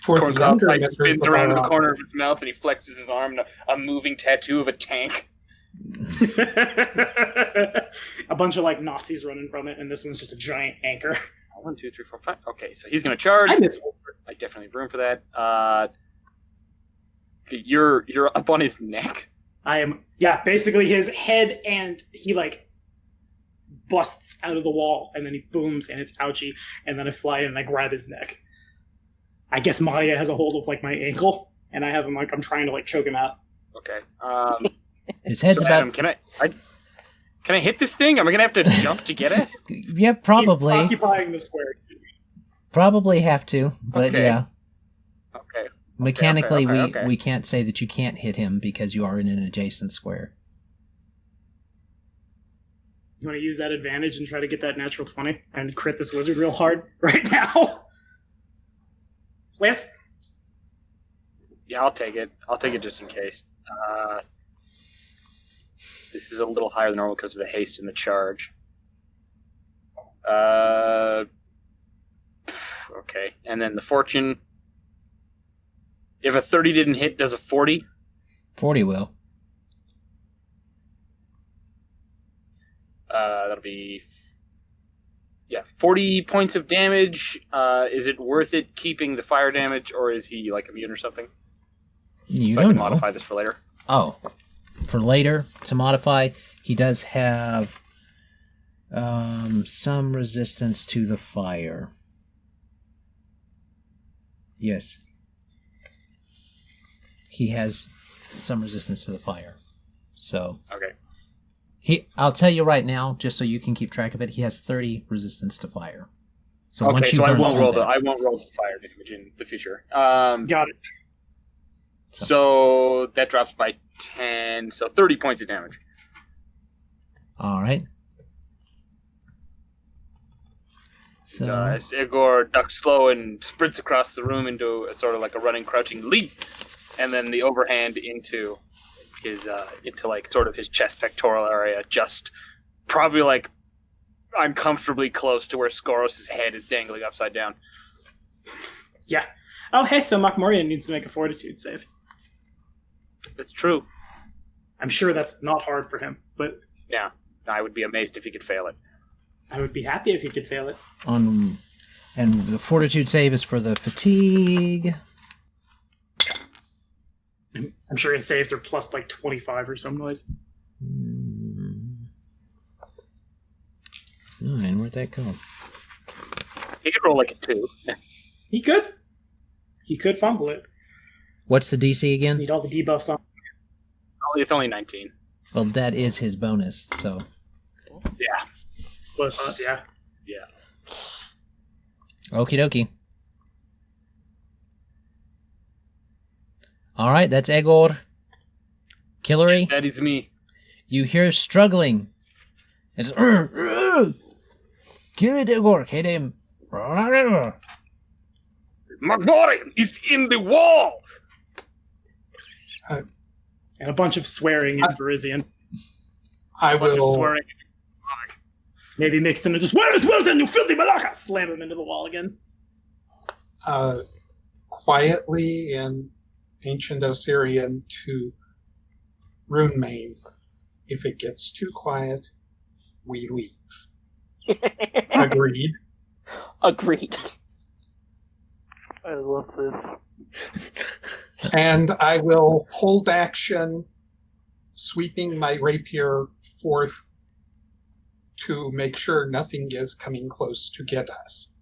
Corncob pipe spins around in the corner of his mouth and he flexes his arm and a moving tattoo of a tank. A bunch of like Nazis running from it, and this one's just a giant anchor. 1, 2, 3, 4, 5. Okay, so he's gonna charge. I definitely have room for that. You're up on his neck. I am, yeah, basically his head, and he like busts out of the wall, and then he booms, and it's ouchy, and then I fly in and I grab his neck. I guess Maria has a hold of like my ankle, and I have him like I'm trying to like choke him out. Okay. His head's so about. Adam, can I hit this thing? Am I gonna have to jump to get it? Yeah, probably. He's occupying the square. Probably have to, but okay. yeah. Okay. Mechanically, okay. we can't say that you can't hit him because you are in an adjacent square. You want to use that advantage and try to get that natural 20 and crit this wizard real hard right now? Please? Yeah, I'll take it. I'll take it just in case. This is a little higher than normal because of the haste and the charge. Okay, and then the fortune. If a 30 didn't hit, does a 40? 40 will. That'll be... Yeah, 40 points of damage. Is it worth it keeping the fire damage, or is he, like, immune or something? You so don't I can know. modify this for later. Oh. For later, to modify, he does have some resistance to the fire. Yes. He has some resistance to the fire. So okay. I'll tell you right now, just so you can keep track of it, he has 30 resistance to fire. So okay, once you so I burn won't roll that, I won't roll the fire damage in the future. Got it. So that drops by 10, so 30 points of damage. All right. So as Egor ducks slow and sprints across the room into a sort of like a running, crouching leap, and then the overhand into his into like sort of his chest pectoral area, just probably like uncomfortably close to where Skoros' head is dangling upside down. Yeah. Oh, hey, so Mokie needs to make a fortitude save. It's true. I'm sure that's not hard for him, but yeah, I would be amazed if he could fail it. I would be happy if he could fail it. and the fortitude save is for the fatigue. I'm sure his saves are plus like 25 or some noise. 9, where'd that go? He could roll like a 2. He could. He could fumble it. What's the DC again? Just need all the debuffs on. It's only 19. Well, that is his bonus, so... Yeah. But, yeah. Yeah. Okie dokie. Alright, that's Egor. Kellery, That is me. you hear struggling It's kill it, Egor, hit him. Magorian is in the wall! And a bunch of swearing in Parisian. I will. Swearing. Maybe mixed in and just, where is Willton, you filthy malaka? Slam him into the wall again. Quietly in ancient Osirian to Runemane. If it gets too quiet, we leave. Agreed. Agreed. I love this. And I will hold action, sweeping my rapier forth to make sure nothing is coming close to get us.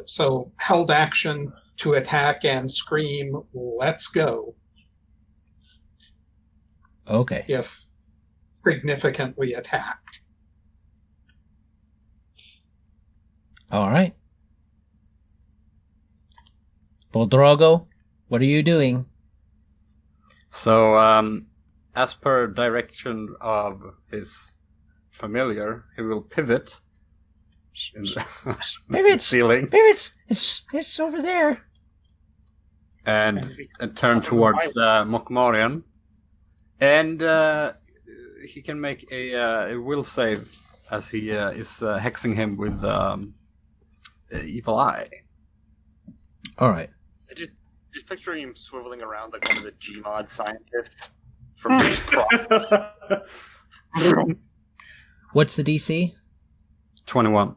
So held action to attack and scream, let's go. Okay. If significantly attacked. All right. Boldrago, what are you doing? So, as per direction of his familiar, he will pivot in the ceiling It's over there. and turn towards Mokmorian. And he can make a will save as he is hexing him with Evil Eye. All right. Just picturing him swiveling around like one of the Gmod scientists from Crossroads. What's the DC? 21.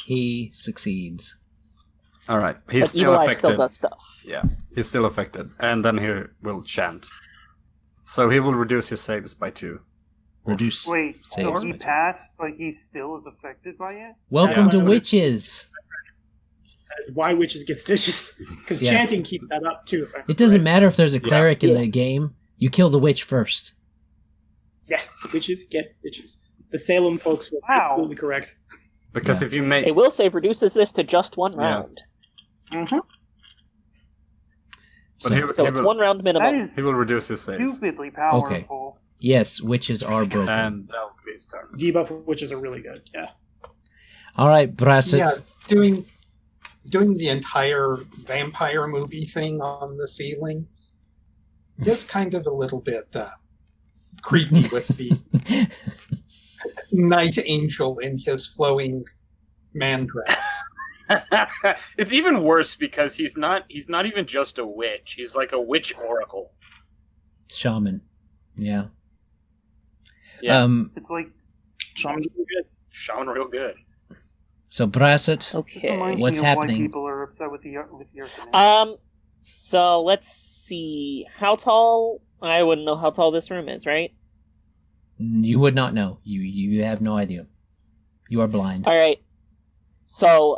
He succeeds. All right, he's But still Evil Eye affected. still does stuff. Yeah, he's still affected, and then he will chant. So he will reduce his saves by 2. Reduce Wait, so saves. he passed, but he still is affected by it? Welcome to Yeah. witches. That is why witches get stitches. Because Yeah. chanting keeps that up too. It doesn't matter if there's a cleric in Yeah. the game. You kill the witch first. Yeah, witches get stitches. The Salem folks were Wow. absolutely correct. Because Yeah. if you make A will save reduces this to just one Yeah. round. Mm-hmm. But So, he So it's will, one round That minimum. is he will reduce his saves, stupidly powerful. yes, witches are broken. and that will be his turn. Debuff witches are really good. Yeah. All right, Brasut. Yeah, doing the entire vampire movie thing on the ceiling is kind of a little bit creepy with the night angel in his flowing man dress. It's even worse because he's not even just a witch. He's like a witch oracle. Shaman. Yeah. Yeah. It's like Shaman's really good. Shaman real good. So Brasut. just Okay. reminds What's me of happening? why people are upset with the Earth. So let's see. How tall? I wouldn't know how tall this room is, right? You would not know. You have no idea. You are blind. All right. So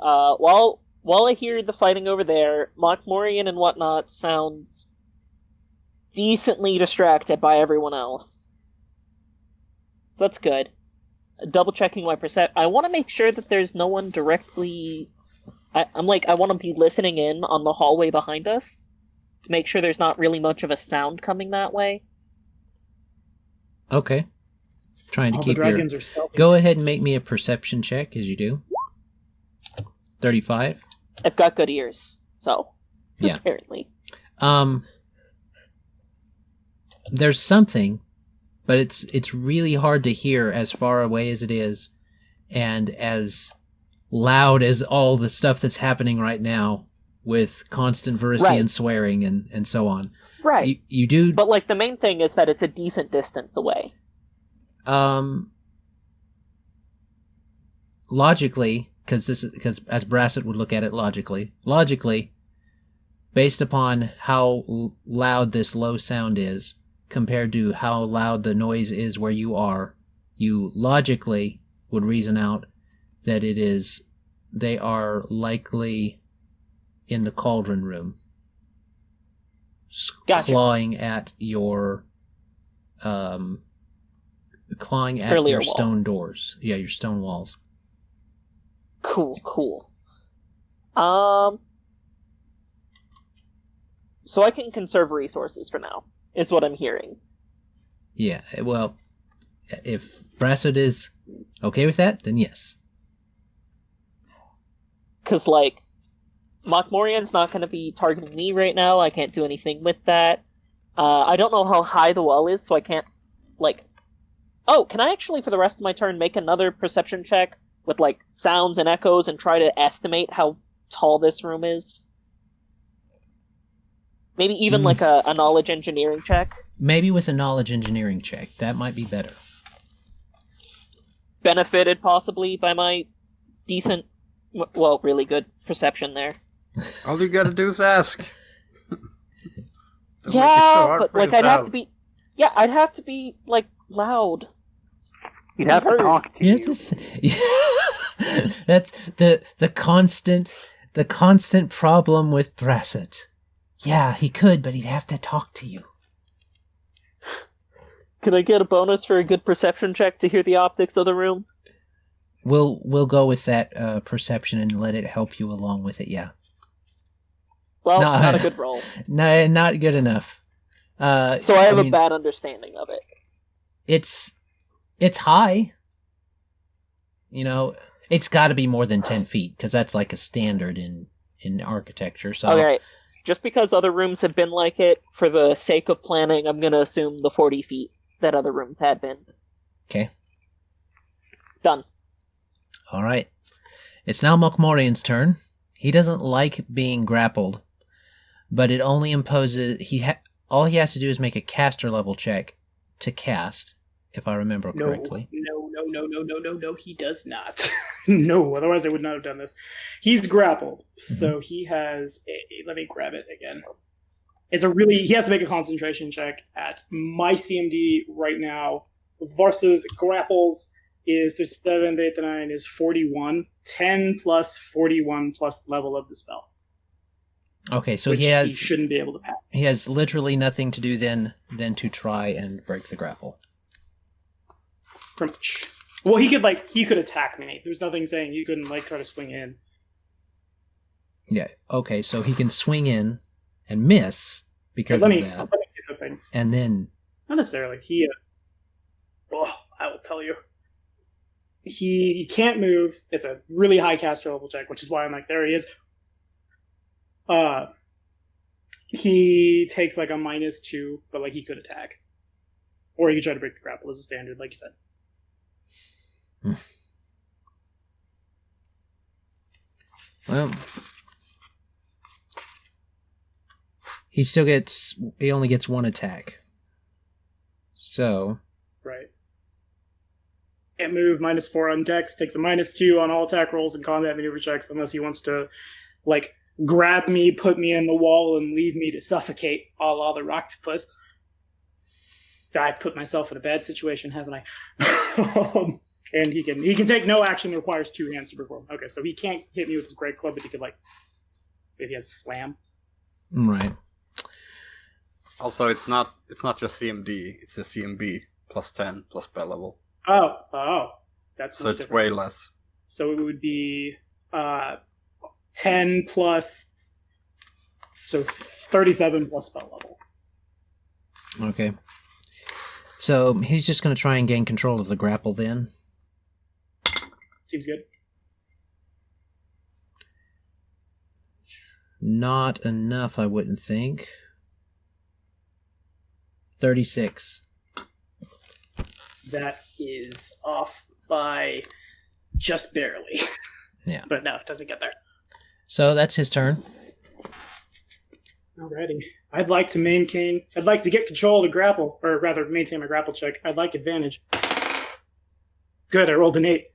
while I hear the fighting over there, Mokmorian and whatnot sounds decently distracted by everyone else. So that's good. Double checking my percent. I want to make sure that there's no one directly. I want to be listening in on the hallway behind us to make sure there's not really much of a sound coming that way. Okay. Trying to All the keep your... dragons are stealthy. Go ahead and make me a perception check as you do. 35. I've got good ears, so Yeah. apparently. There's something, but it's really hard to hear as far away as it is, and as loud as all the stuff that's happening right now with constant Verisian Right. swearing and so on. Right. You do But like the main thing is that it's a decent distance away. Logically, because as Brasut would look at it logically, based upon how loud this low sound is compared to how loud the noise is where you are, you logically would reason out that they are likely in the cauldron room, Gotcha. clawing at your Earlier wall. stone doors. Yeah, your stone walls. Cool. So I can conserve resources for now, is what I'm hearing. Yeah, well, If Brasut is okay with that, then yes. Because, like, Mokmorian's not going to be targeting me right now. I can't do anything with that. I don't know how high the wall is, so I can't, like... Oh, can I actually, for the rest of my turn, make another perception check with, like, sounds and echoes and try to estimate how tall this room is? Maybe even, like, a knowledge engineering check? Maybe with a knowledge engineering check. That might be better. Benefited, possibly, by my decent, well, really good perception there. All you gotta do is ask. Don't make it so Yeah, hard but, for like, I'd have yourself. to be... Yeah, I'd have to be, like, loud. He'd have to heard. talk to You you. have to say, that's the constant problem with Brasut. Yeah, he could, but he'd have to talk to you. Could I get a bonus for a good perception check to hear the optics of the room? We'll go with that perception and let it help you along with it. Yeah. Well, No, not a good roll. No, not good enough. So I have a bad understanding of it. It's high. You know, it's got to be more than 10 feet because that's like a standard in architecture. So Okay, just because other rooms have been like it, for the sake of planning, I'm going to assume the 40 feet that other rooms had been. Okay. Done. All right. It's now Mokmorian's turn. He doesn't like being grappled, but it only imposes... all he has to do is make a caster level check to cast, if I remember correctly. No, he does not. No, otherwise I would not have done this. He's grappled, so he has let me grab it again. He has to make a concentration check at my CMD right now versus grapples is 37, 8 to 9 is 41, 10 plus 41 plus level of the spell. Okay, so which he shouldn't be able to pass. He has literally nothing to do than to try and break the grapple. Pretty much. Well, he could attack me. There's nothing saying he couldn't try to swing in. Yeah. Okay, so he can swing in and miss because of that. Let me get the thing. And then Not necessarily. I will tell you. He can't move. It's a really high caster level check, which is why I'm like, there he is. He takes a -2, but he could attack. Or he could try to break the grapple as a standard, like you said. Well, he only gets one attack. So Right. Can't move, -4 on dex, takes a -2 on all attack rolls and combat maneuver checks unless he wants to grab me, put me in the wall, and leave me to suffocate, a la the Rocktopus. I put myself in a bad situation, haven't I? And he can take no action that requires 2 hands to perform. Okay, so he can't hit me with his great club, but he could if he has a slam. right. Also, it's not just CMD. It's a CMB plus 10 plus spell level. Oh, that's So it's different. way less. So it would be 10 plus, so 37 plus spell level. Okay. So he's just going to try and gain control of the grapple then. Seems good. Not enough, I wouldn't think. 36. That is off by just barely. Yeah. But no, it doesn't get there. So that's his turn. Alrighty. I'd like to get control of the grapple, or rather maintain my grapple check. I'd like advantage. Good, I rolled an 8.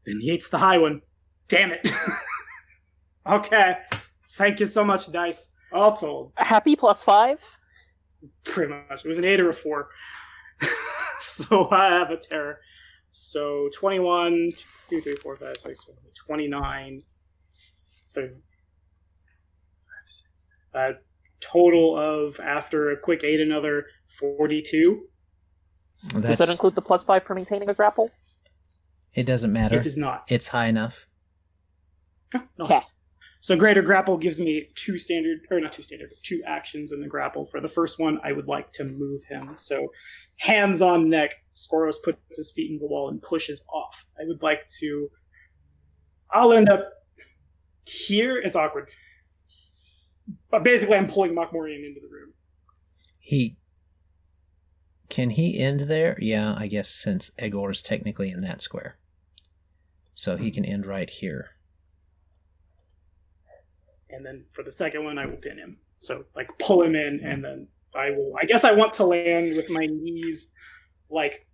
Then the 8's the high one. Damn it. Okay. Thank you so much, dice. All told. Happy +5? Pretty much. It was an 8 or a 4. So I have a terror. So 21, 2, 3, 4, 5, 6, 7, 29, 30. Total of, after a quick 8, another 42. Does that include the +5 for maintaining a grapple? It doesn't matter. It does not. It's high enough. No. Okay. So Greater Grapple gives me two actions in the grapple. For the first one, I would like to move him. So hands on neck, Skoros puts his feet in the wall and pushes off. I would like to... I'll end up here. It's awkward. But basically, I'm pulling Mokmorian into the room. Can he end there? Yeah, I guess since Egor is technically in that square. So he can end right here. And then for the second one, I will pin him. So, like, pull him in, and then I guess I want to land with my knees, like,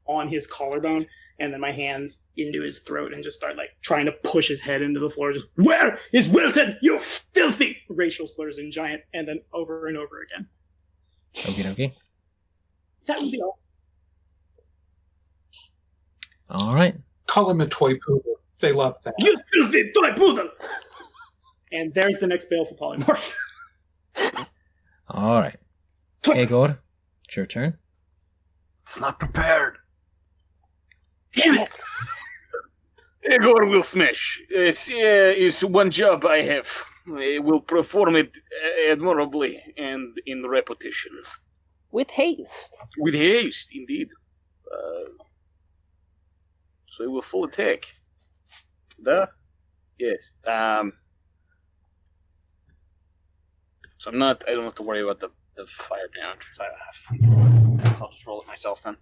on his collarbone, and then my hands into his throat, and just start, like, trying to push his head into the floor. Just, where is Willton, you filthy racial slurs in giant, and then over and over again. Okie dokie. That would be all. All right. Call him a toy poodle. They love that. You filthy toy poodle! And there's the next baleful polymorph. All right. Egor, it's your turn. It's not prepared. Damn it! Egor will smash. It's one job I have. I will perform it admirably and in repetitions. With haste. With haste, indeed. So I will full attack. Yes. So I don't have to worry about the fire damage. So I'll just roll it myself then.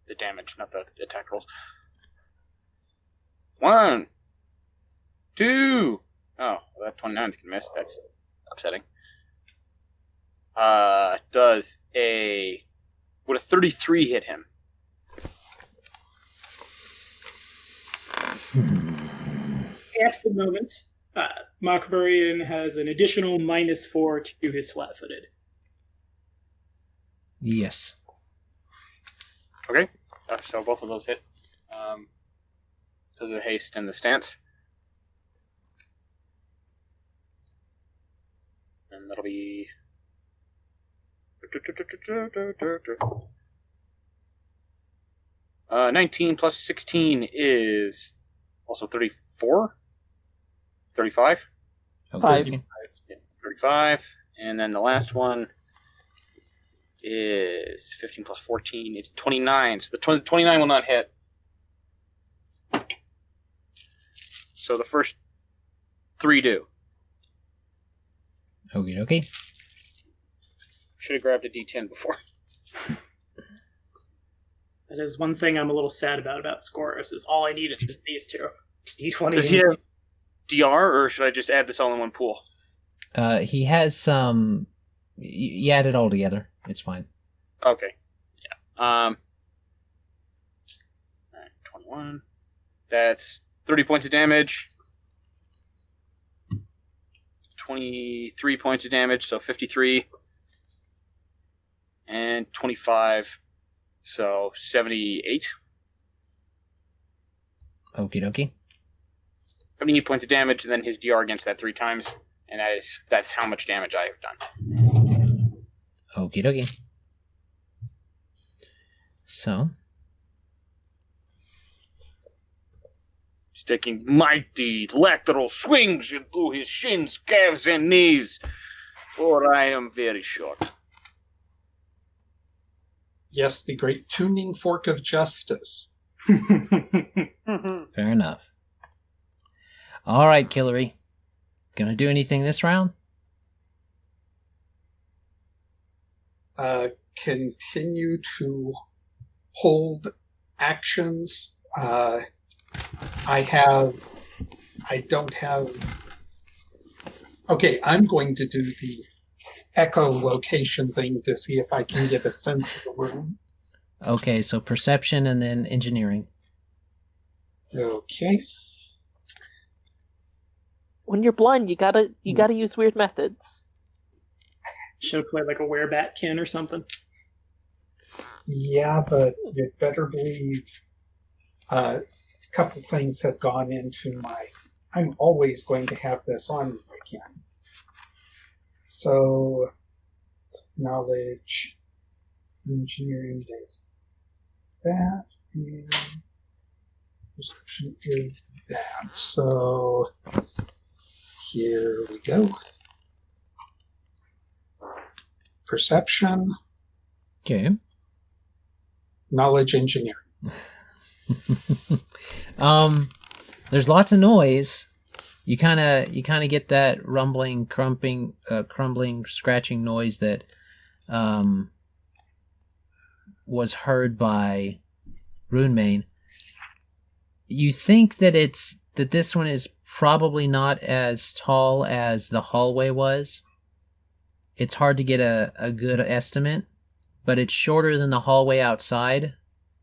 The damage, not the attack rolls. 1, 2. Oh, well, that 29's can miss. That's upsetting. Would a 33 hit him? At the moment, Mokmorian has an additional -4 to his flat-footed. Yes. Okay, so both of those hit. Because of the haste and the stance. And that'll be... 19 plus 16 is also 34? 35? Okay. 35. And then the last one is 15 plus 14. It's 29. So the 29 will not hit. So the first 3 do. Okie dokie. Should have grabbed a D10 before. That is one thing I'm a little sad about Skoros, is all I needed is these two. D20. Does he have DR, or should I just add this all in one pool? He has some... You add it all together. It's fine. Okay. Yeah. Alright, 21. That's 30 points of damage. 23 points of damage, so 53. And 25, so 78. Okie dokie. 78 points of damage, and then his DR against that 3 times, and that's how much damage I have done. Okie dokie. So. He's taking mighty lateral swings into his shins, calves, and knees, for I am very short. Yes, the great tuning fork of justice. Fair enough. All right, Kellery. Gonna do anything this round? Continue to hold actions. I don't have... Okay, I'm going to do the echolocation thing to see if I can get a sense of the room. Okay, so perception and then engineering. Okay. When you're blind, you gotta use weird methods. Should have played like a werebatkin or something. Yeah, but you better believe a couple things have gone into my... I'm always going to have this on me again. So, knowledge, engineering is that, and Perception is that. So here we go. Perception. Okay. Knowledge engineering. There's lots of noise. You kind of get that rumbling, crumbling, scratching noise that was heard by Runemane. You think that this one is probably not as tall as the hallway was. It's hard to get a good estimate, but it's shorter than the hallway outside,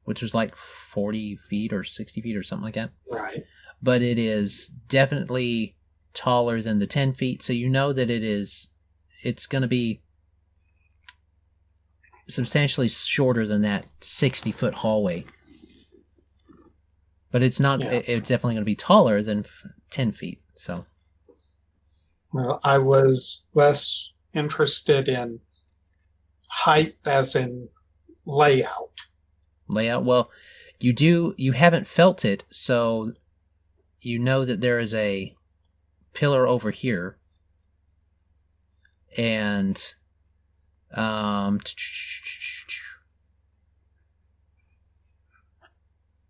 which was like 40 feet or 60 feet or something like that. Right. But it is definitely taller than the 10 feet, so you know that it's going to be substantially shorter than that 60-foot hallway. But it's not. Yeah. It's definitely going to be taller than 10 feet. So. Well, I was less interested in height as in layout. Layout. Well, you haven't felt it, so you know that there is a pillar over here, and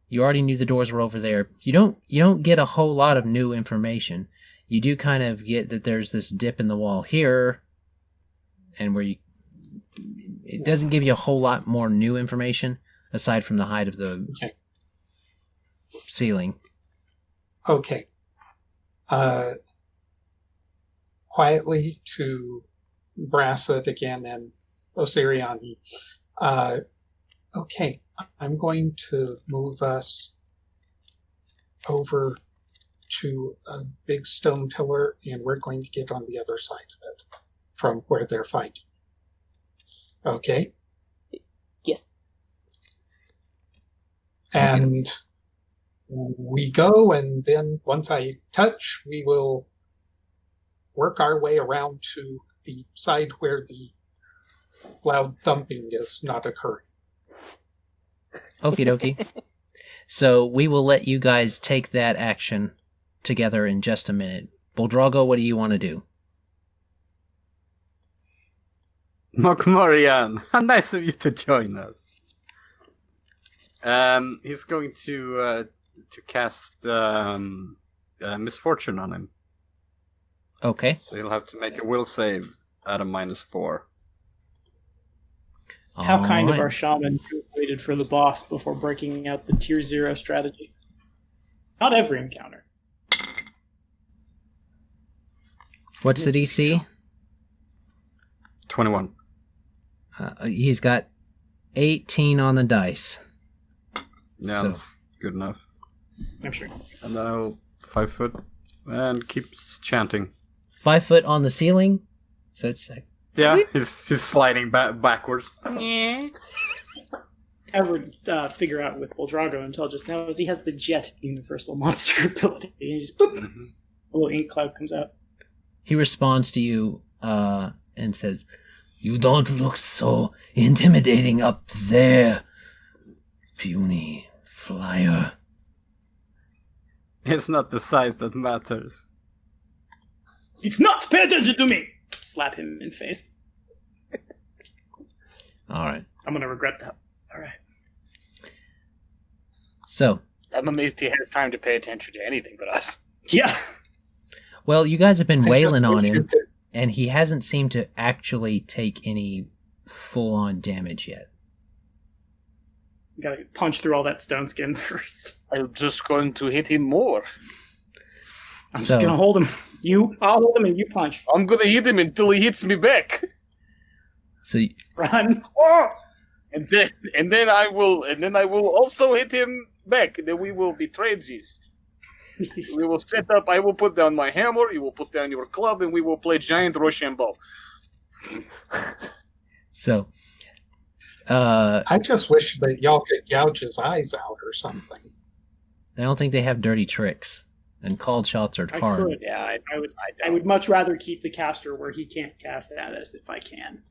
you already knew the doors were over there. You don't get a whole lot of new information. You do kind of get that there's this dip in the wall here, and where it doesn't give you a whole lot more new information aside from the height of the ceiling. Okay. Quietly to Brasut again and Osiriani. Okay, I'm going to move us over to a big stone pillar, and we're going to get on the other side of it from where they're fighting. Okay? Yes. And we go, and then once I touch, we will work our way around to the side where the loud thumping is not occurring. Okie dokie. So we will let you guys take that action together in just a minute. Boldrago, what do you want to do? Mokmorian, how nice of you to join us. He's going to cast Misfortune on him. Okay. So he'll have to make a will save at a -4. How kind of our shaman who waited for the boss before breaking out the tier 0 strategy. Not every encounter. What's the DC? 21. He's got 18 on the dice. Yeah, so. That's good enough. I'm sure. And then I'll 5 foot and keeps chanting. 5 foot on the ceiling? So it's like... Yeah, he's sliding backwards. Yeah. Ever figure out with Boldrago until just now is he has the jet universal monster ability. He just boop, a little ink cloud comes out. He responds to you and says, "You don't look so intimidating up there, puny flyer." It's not the size that matters. It's not! Pay attention to me! Slap him in the face. All right. I'm going to regret that. All right. So. I'm amazed he has time to pay attention to anything but us. Yeah. Well, you guys have been wailing on him, and he hasn't seemed to actually take any full-on damage yet. You gotta punch through all that stone skin first. I'm just going to hit him more. I'm just gonna hold him. I'll hold him and you punch. I'm gonna hit him until he hits me back. So run. Oh! And then I will also hit him back. Then we will be tradesies. We will set up. I will put down my hammer. You will put down your club, and we will play giant Rochambeau. So, I just wish that y'all could gouge his eyes out or something. I don't think they have dirty tricks, and called shots are hard. I could, yeah. I would much rather keep the caster where he can't cast at us if I can.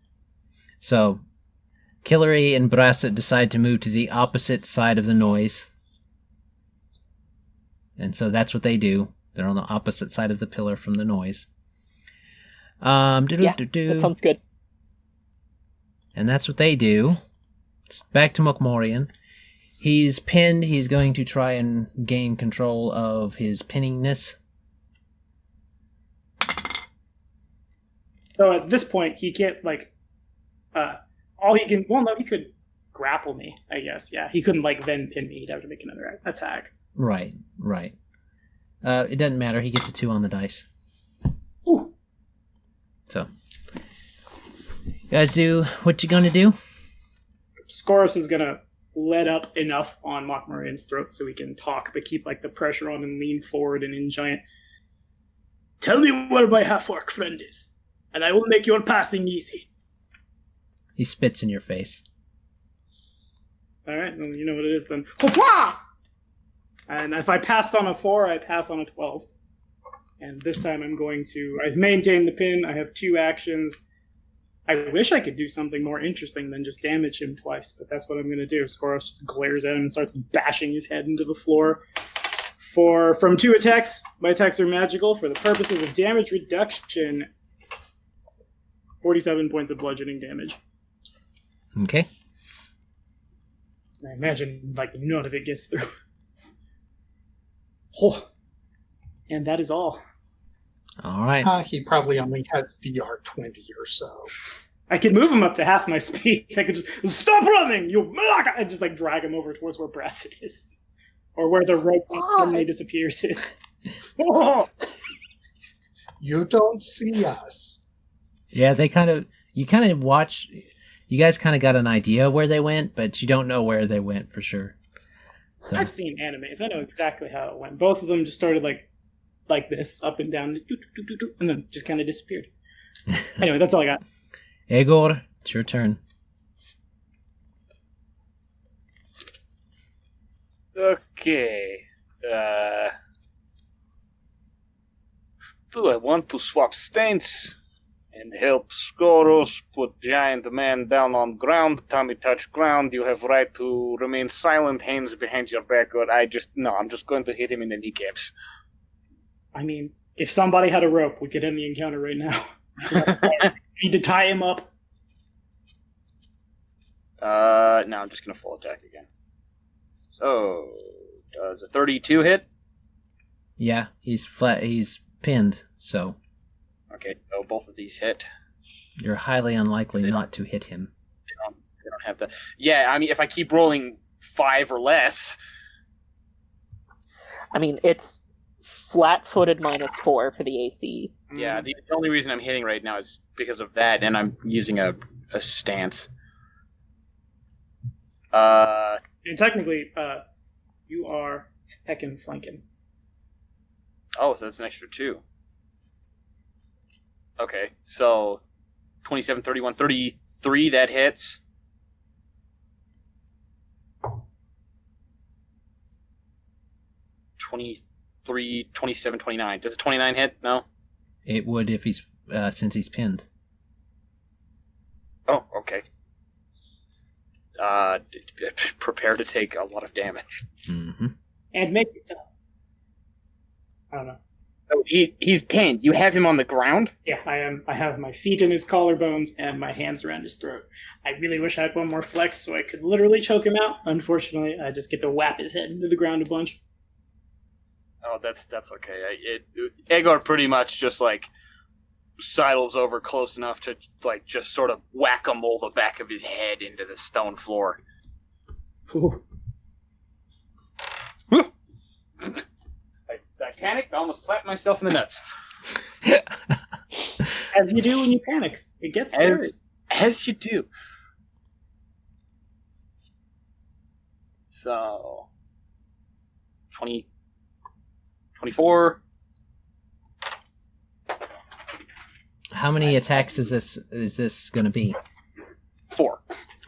So, Kellery and Brasut decide to move to the opposite side of the noise. And so that's what they do. They're on the opposite side of the pillar from the noise. That sounds good. And that's what they do. Back to Mokmorian. He's pinned. He's going to try and gain control of his pinningness. So at this point, he can't, he could grapple me, I guess. Yeah, he couldn't, then pin me. He'd have to make another attack. Right. It doesn't matter. He gets a 2 on the dice. Ooh. So, you guys do what you gonna do? Skoros is gonna let up enough on Mokmorian's throat so he can talk, but keep, the pressure on and lean forward and in giant. Tell me where my half-orc friend is, and I will make your passing easy. He spits in your face. All right, well, you know what it is then. Hopwa! And if I passed on a 4, I pass on a 12. And this time I've maintained the pin, I have 2 actions. I wish I could do something more interesting than just damage him twice, but that's what I'm going to do. Skoros just glares at him and starts bashing his head into the floor. From 2 attacks, my attacks are magical. For the purposes of damage reduction, 47 points of bludgeoning damage. Okay. I imagine, none of it gets through. Oh. And that is all. All right. He probably only has DR 20 or so. I could move him up to half my speed. I could just, stop running, you malaka! And just, drag him over towards where Brasut is. Or where the rope suddenly disappears is. Oh. You don't see us. Yeah, you kind of watch, you guys kind of got an idea where they went, but you don't know where they went for sure. So. I've seen animes. I know exactly how it went. Both of them just started like this, up and down, and then just kind of disappeared. Anyway, that's all I got. Egor, it's your turn. Okay. Do I want to swap stance and help Skoros put giant man down on ground? Time you touch ground, you have right to remain silent, hands behind your back, or I'm just going to hit him in the kneecaps. I mean, if somebody had a rope, we could end the encounter right now. Need to tie him up. No, I'm just going to full attack again. So, does a 32 hit? Yeah, he's pinned, so. Okay, so both of these hit. You're highly unlikely not to hit him. They don't have the... Yeah, I mean, if I keep rolling 5 or less... I mean, it's flat-footed -4 for the AC. Yeah, the only reason I'm hitting right now is because of that, and I'm using a stance. And technically, you are heckin' flanking. Oh, so that's an extra 2. Okay, so 27, 31, 33, that hits. $23, 27, 29. Does a 29 hit? No? It would if he's since he's pinned. Oh, okay. Prepare to take a lot of damage. Mm-hmm. And make it tough. I don't know. Oh, he's pinned. You have him on the ground? Yeah, I am. I have my feet in his collarbones and my hands around his throat. I really wish I had one more flex so I could literally choke him out. Unfortunately, I just get to whap his head into the ground a bunch. Oh, that's okay. Egor pretty much just sidles over close enough to just sort of whack-a-mole the back of his head into the stone floor. I panicked. I almost slapped myself in the nuts. As you do when you panic. It gets scary. As you do. So, 20, 24. How many attacks is this going to be? 4.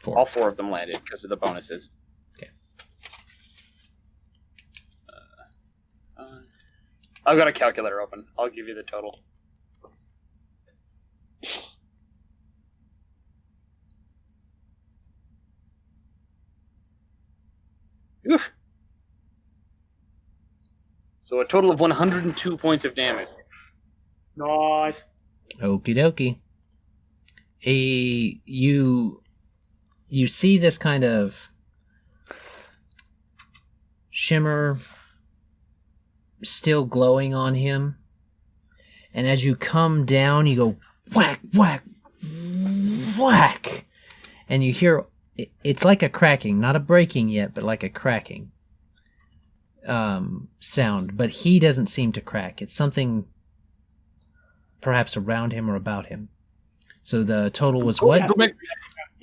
4. All 4 of them landed because of the bonuses. Okay. I've got a calculator open. I'll give you the total. Oof. So a total of 102 points of damage. Nice. Okie dokie. You see this kind of shimmer still glowing on him, and as you come down, you go whack, whack, whack, and you hear it's like a cracking, not a breaking yet, but like a cracking sound. But he doesn't seem to crack. It's something perhaps around him or about him. So the total was what?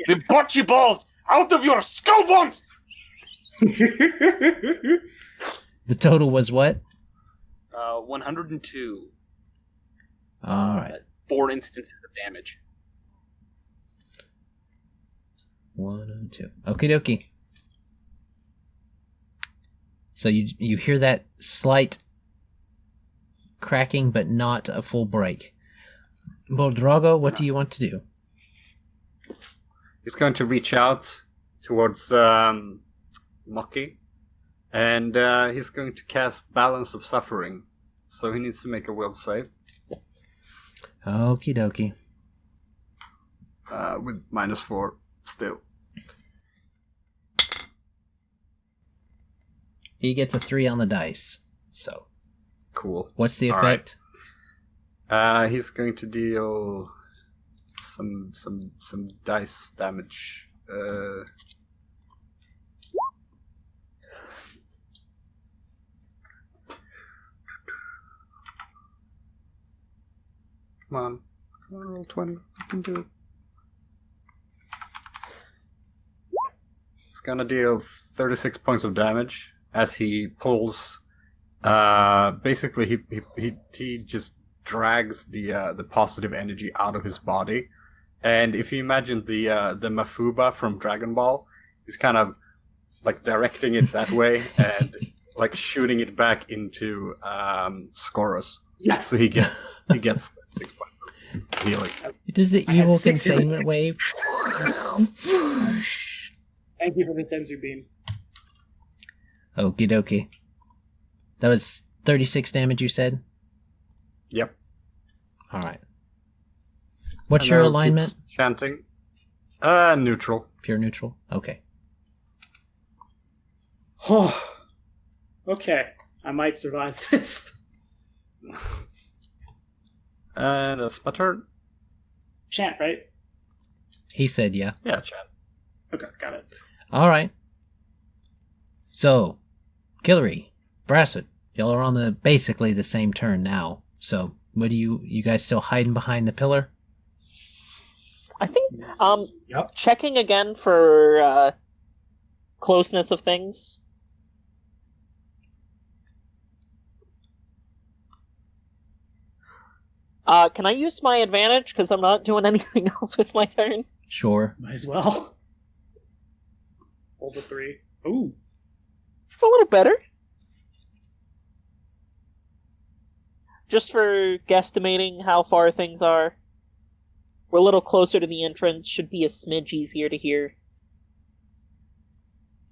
The bocce balls out of your skull bones! The total was what? 102. All right. 4 instances of damage. 102. Okie dokie. So you hear that slight cracking, but not a full break. Boldrago, what do you want to do? He's going to reach out towards Mokie, and he's going to cast Balance of Suffering. So he needs to make a will save. Okie dokie. With -4 still. He gets a 3 on the dice. So, cool. What's the All effect? Right. He's going to deal some dice damage. Come on, roll 20. You can do it. He's gonna deal 36 points of damage as he pulls. Basically, he just drags the positive energy out of his body, and if you imagine the Mafuba from Dragon Ball, he's kind of like directing it that way and like shooting it back into Skoros. Yes. So he gets 6 points of healing. It does the I had evil 6 containment wave. Thank you for the sensory beam. Okie dokie. That was 36 damage, you said? Yep. Alright. What's your alignment? Keeps chanting. Neutral. Pure neutral? Okay. Oh, okay. I might survive this. And that's my turn. Chant, right? He said yeah. Yeah, chant. Okay, got it. Alright. So, Kellery, Brasut, y'all are on basically the same turn now. So, what do you guys still hiding behind the pillar? I think, Yep. checking again for, closeness of things. Can I use my advantage, because I'm not doing anything else with my turn? Sure. Might as well. Rolls a 3. Ooh. It's a little better. Just for guesstimating how far things are. We're a little closer to the entrance, should be a smidge easier to hear.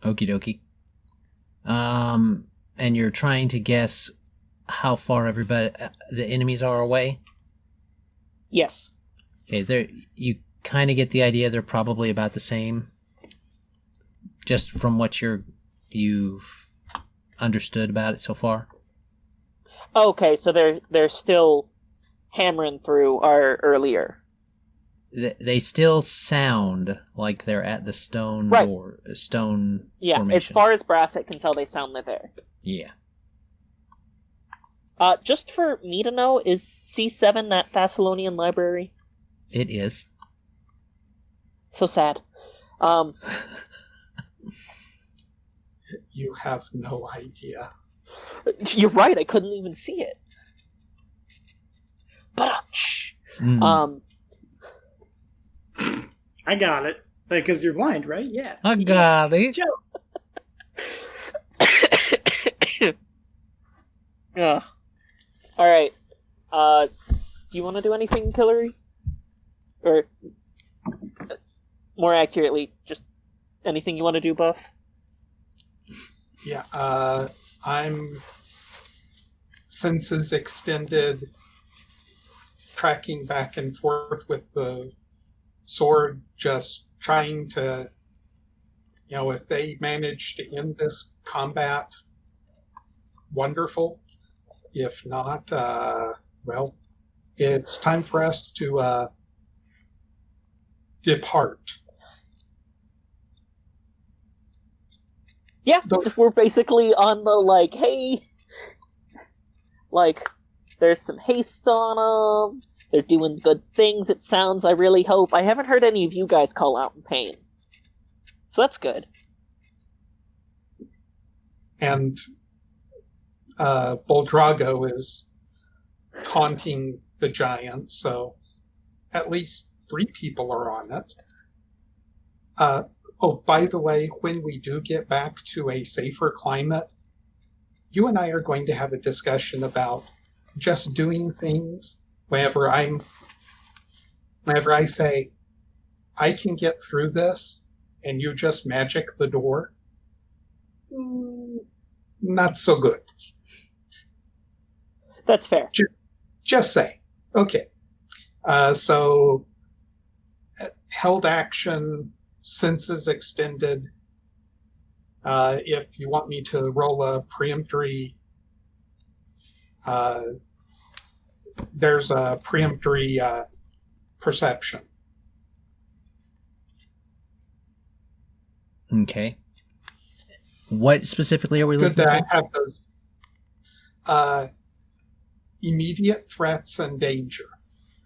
Okie dokie. And you're trying to guess how far the enemies are away? Yes. Okay, you kind of get the idea they're probably about the same. Just from what you've understood about it so far. Okay, so they're still hammering through our earlier. They still sound like they're at the stone right. door, stone yeah, formation. As far as Brasut can tell, they sound like there. Yeah. Just for me to know, is C7 that Thessalonian library? It is. So sad. You have no idea. You're right, I couldn't even see it. But, I got it. Because you're blind, right? Yeah. I got it. Yeah. Alright. Do you want to do anything, Kellery? Or, more accurately, just anything you want to do, Buff? Yeah, I'm senses extended, tracking back and forth with the sword, just trying to, if they manage to end this combat, wonderful. If not, well, it's time for us to depart. Yeah, we're basically on the, hey, there's some haste on them, they're doing good things, it sounds, I really hope. I haven't heard any of you guys call out in pain. So that's good. And Boldrago is taunting the giant, so at least 3 people are on it. By the way, when we do get back to a safer climate, you and I are going to have a discussion about just doing things whenever I say, I can get through this, and you just magic the door. Not so good. That's fair. Just say. Okay. So, held action, senses extended. If you want me to roll a preemptory, there's a preemptory perception. Okay. What specifically are we looking for? Good that I have those. Immediate threats and danger.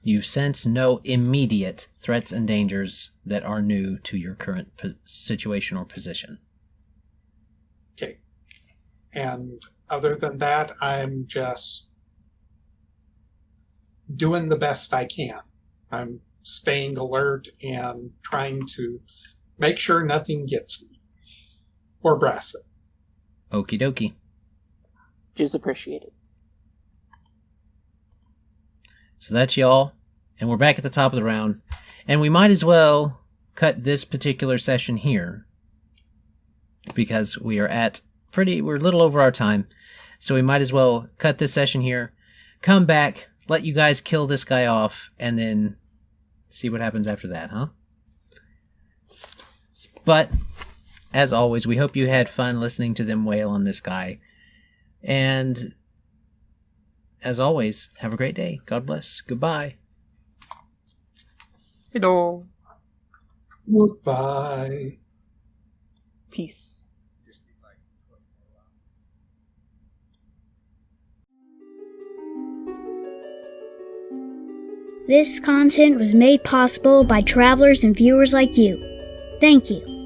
You sense no immediate threats and dangers that are new to your current situation or position. Okay. And other than that, I'm just doing the best I can. I'm staying alert and trying to make sure nothing gets me. Or Brasut. Okie dokie. Which is appreciated. So that's y'all. And we're back at the top of the round. And we might as well cut this particular session here. Because we are we're a little over our time. So we might as well cut this session here. Come back, let you guys kill this guy off, and then see what happens after that, huh? But, as always, we hope you had fun listening to them wail on this guy. And, as always, have a great day. God bless. Goodbye. Hello. Goodbye. Peace. This content was made possible by travelers and viewers like you. Thank you.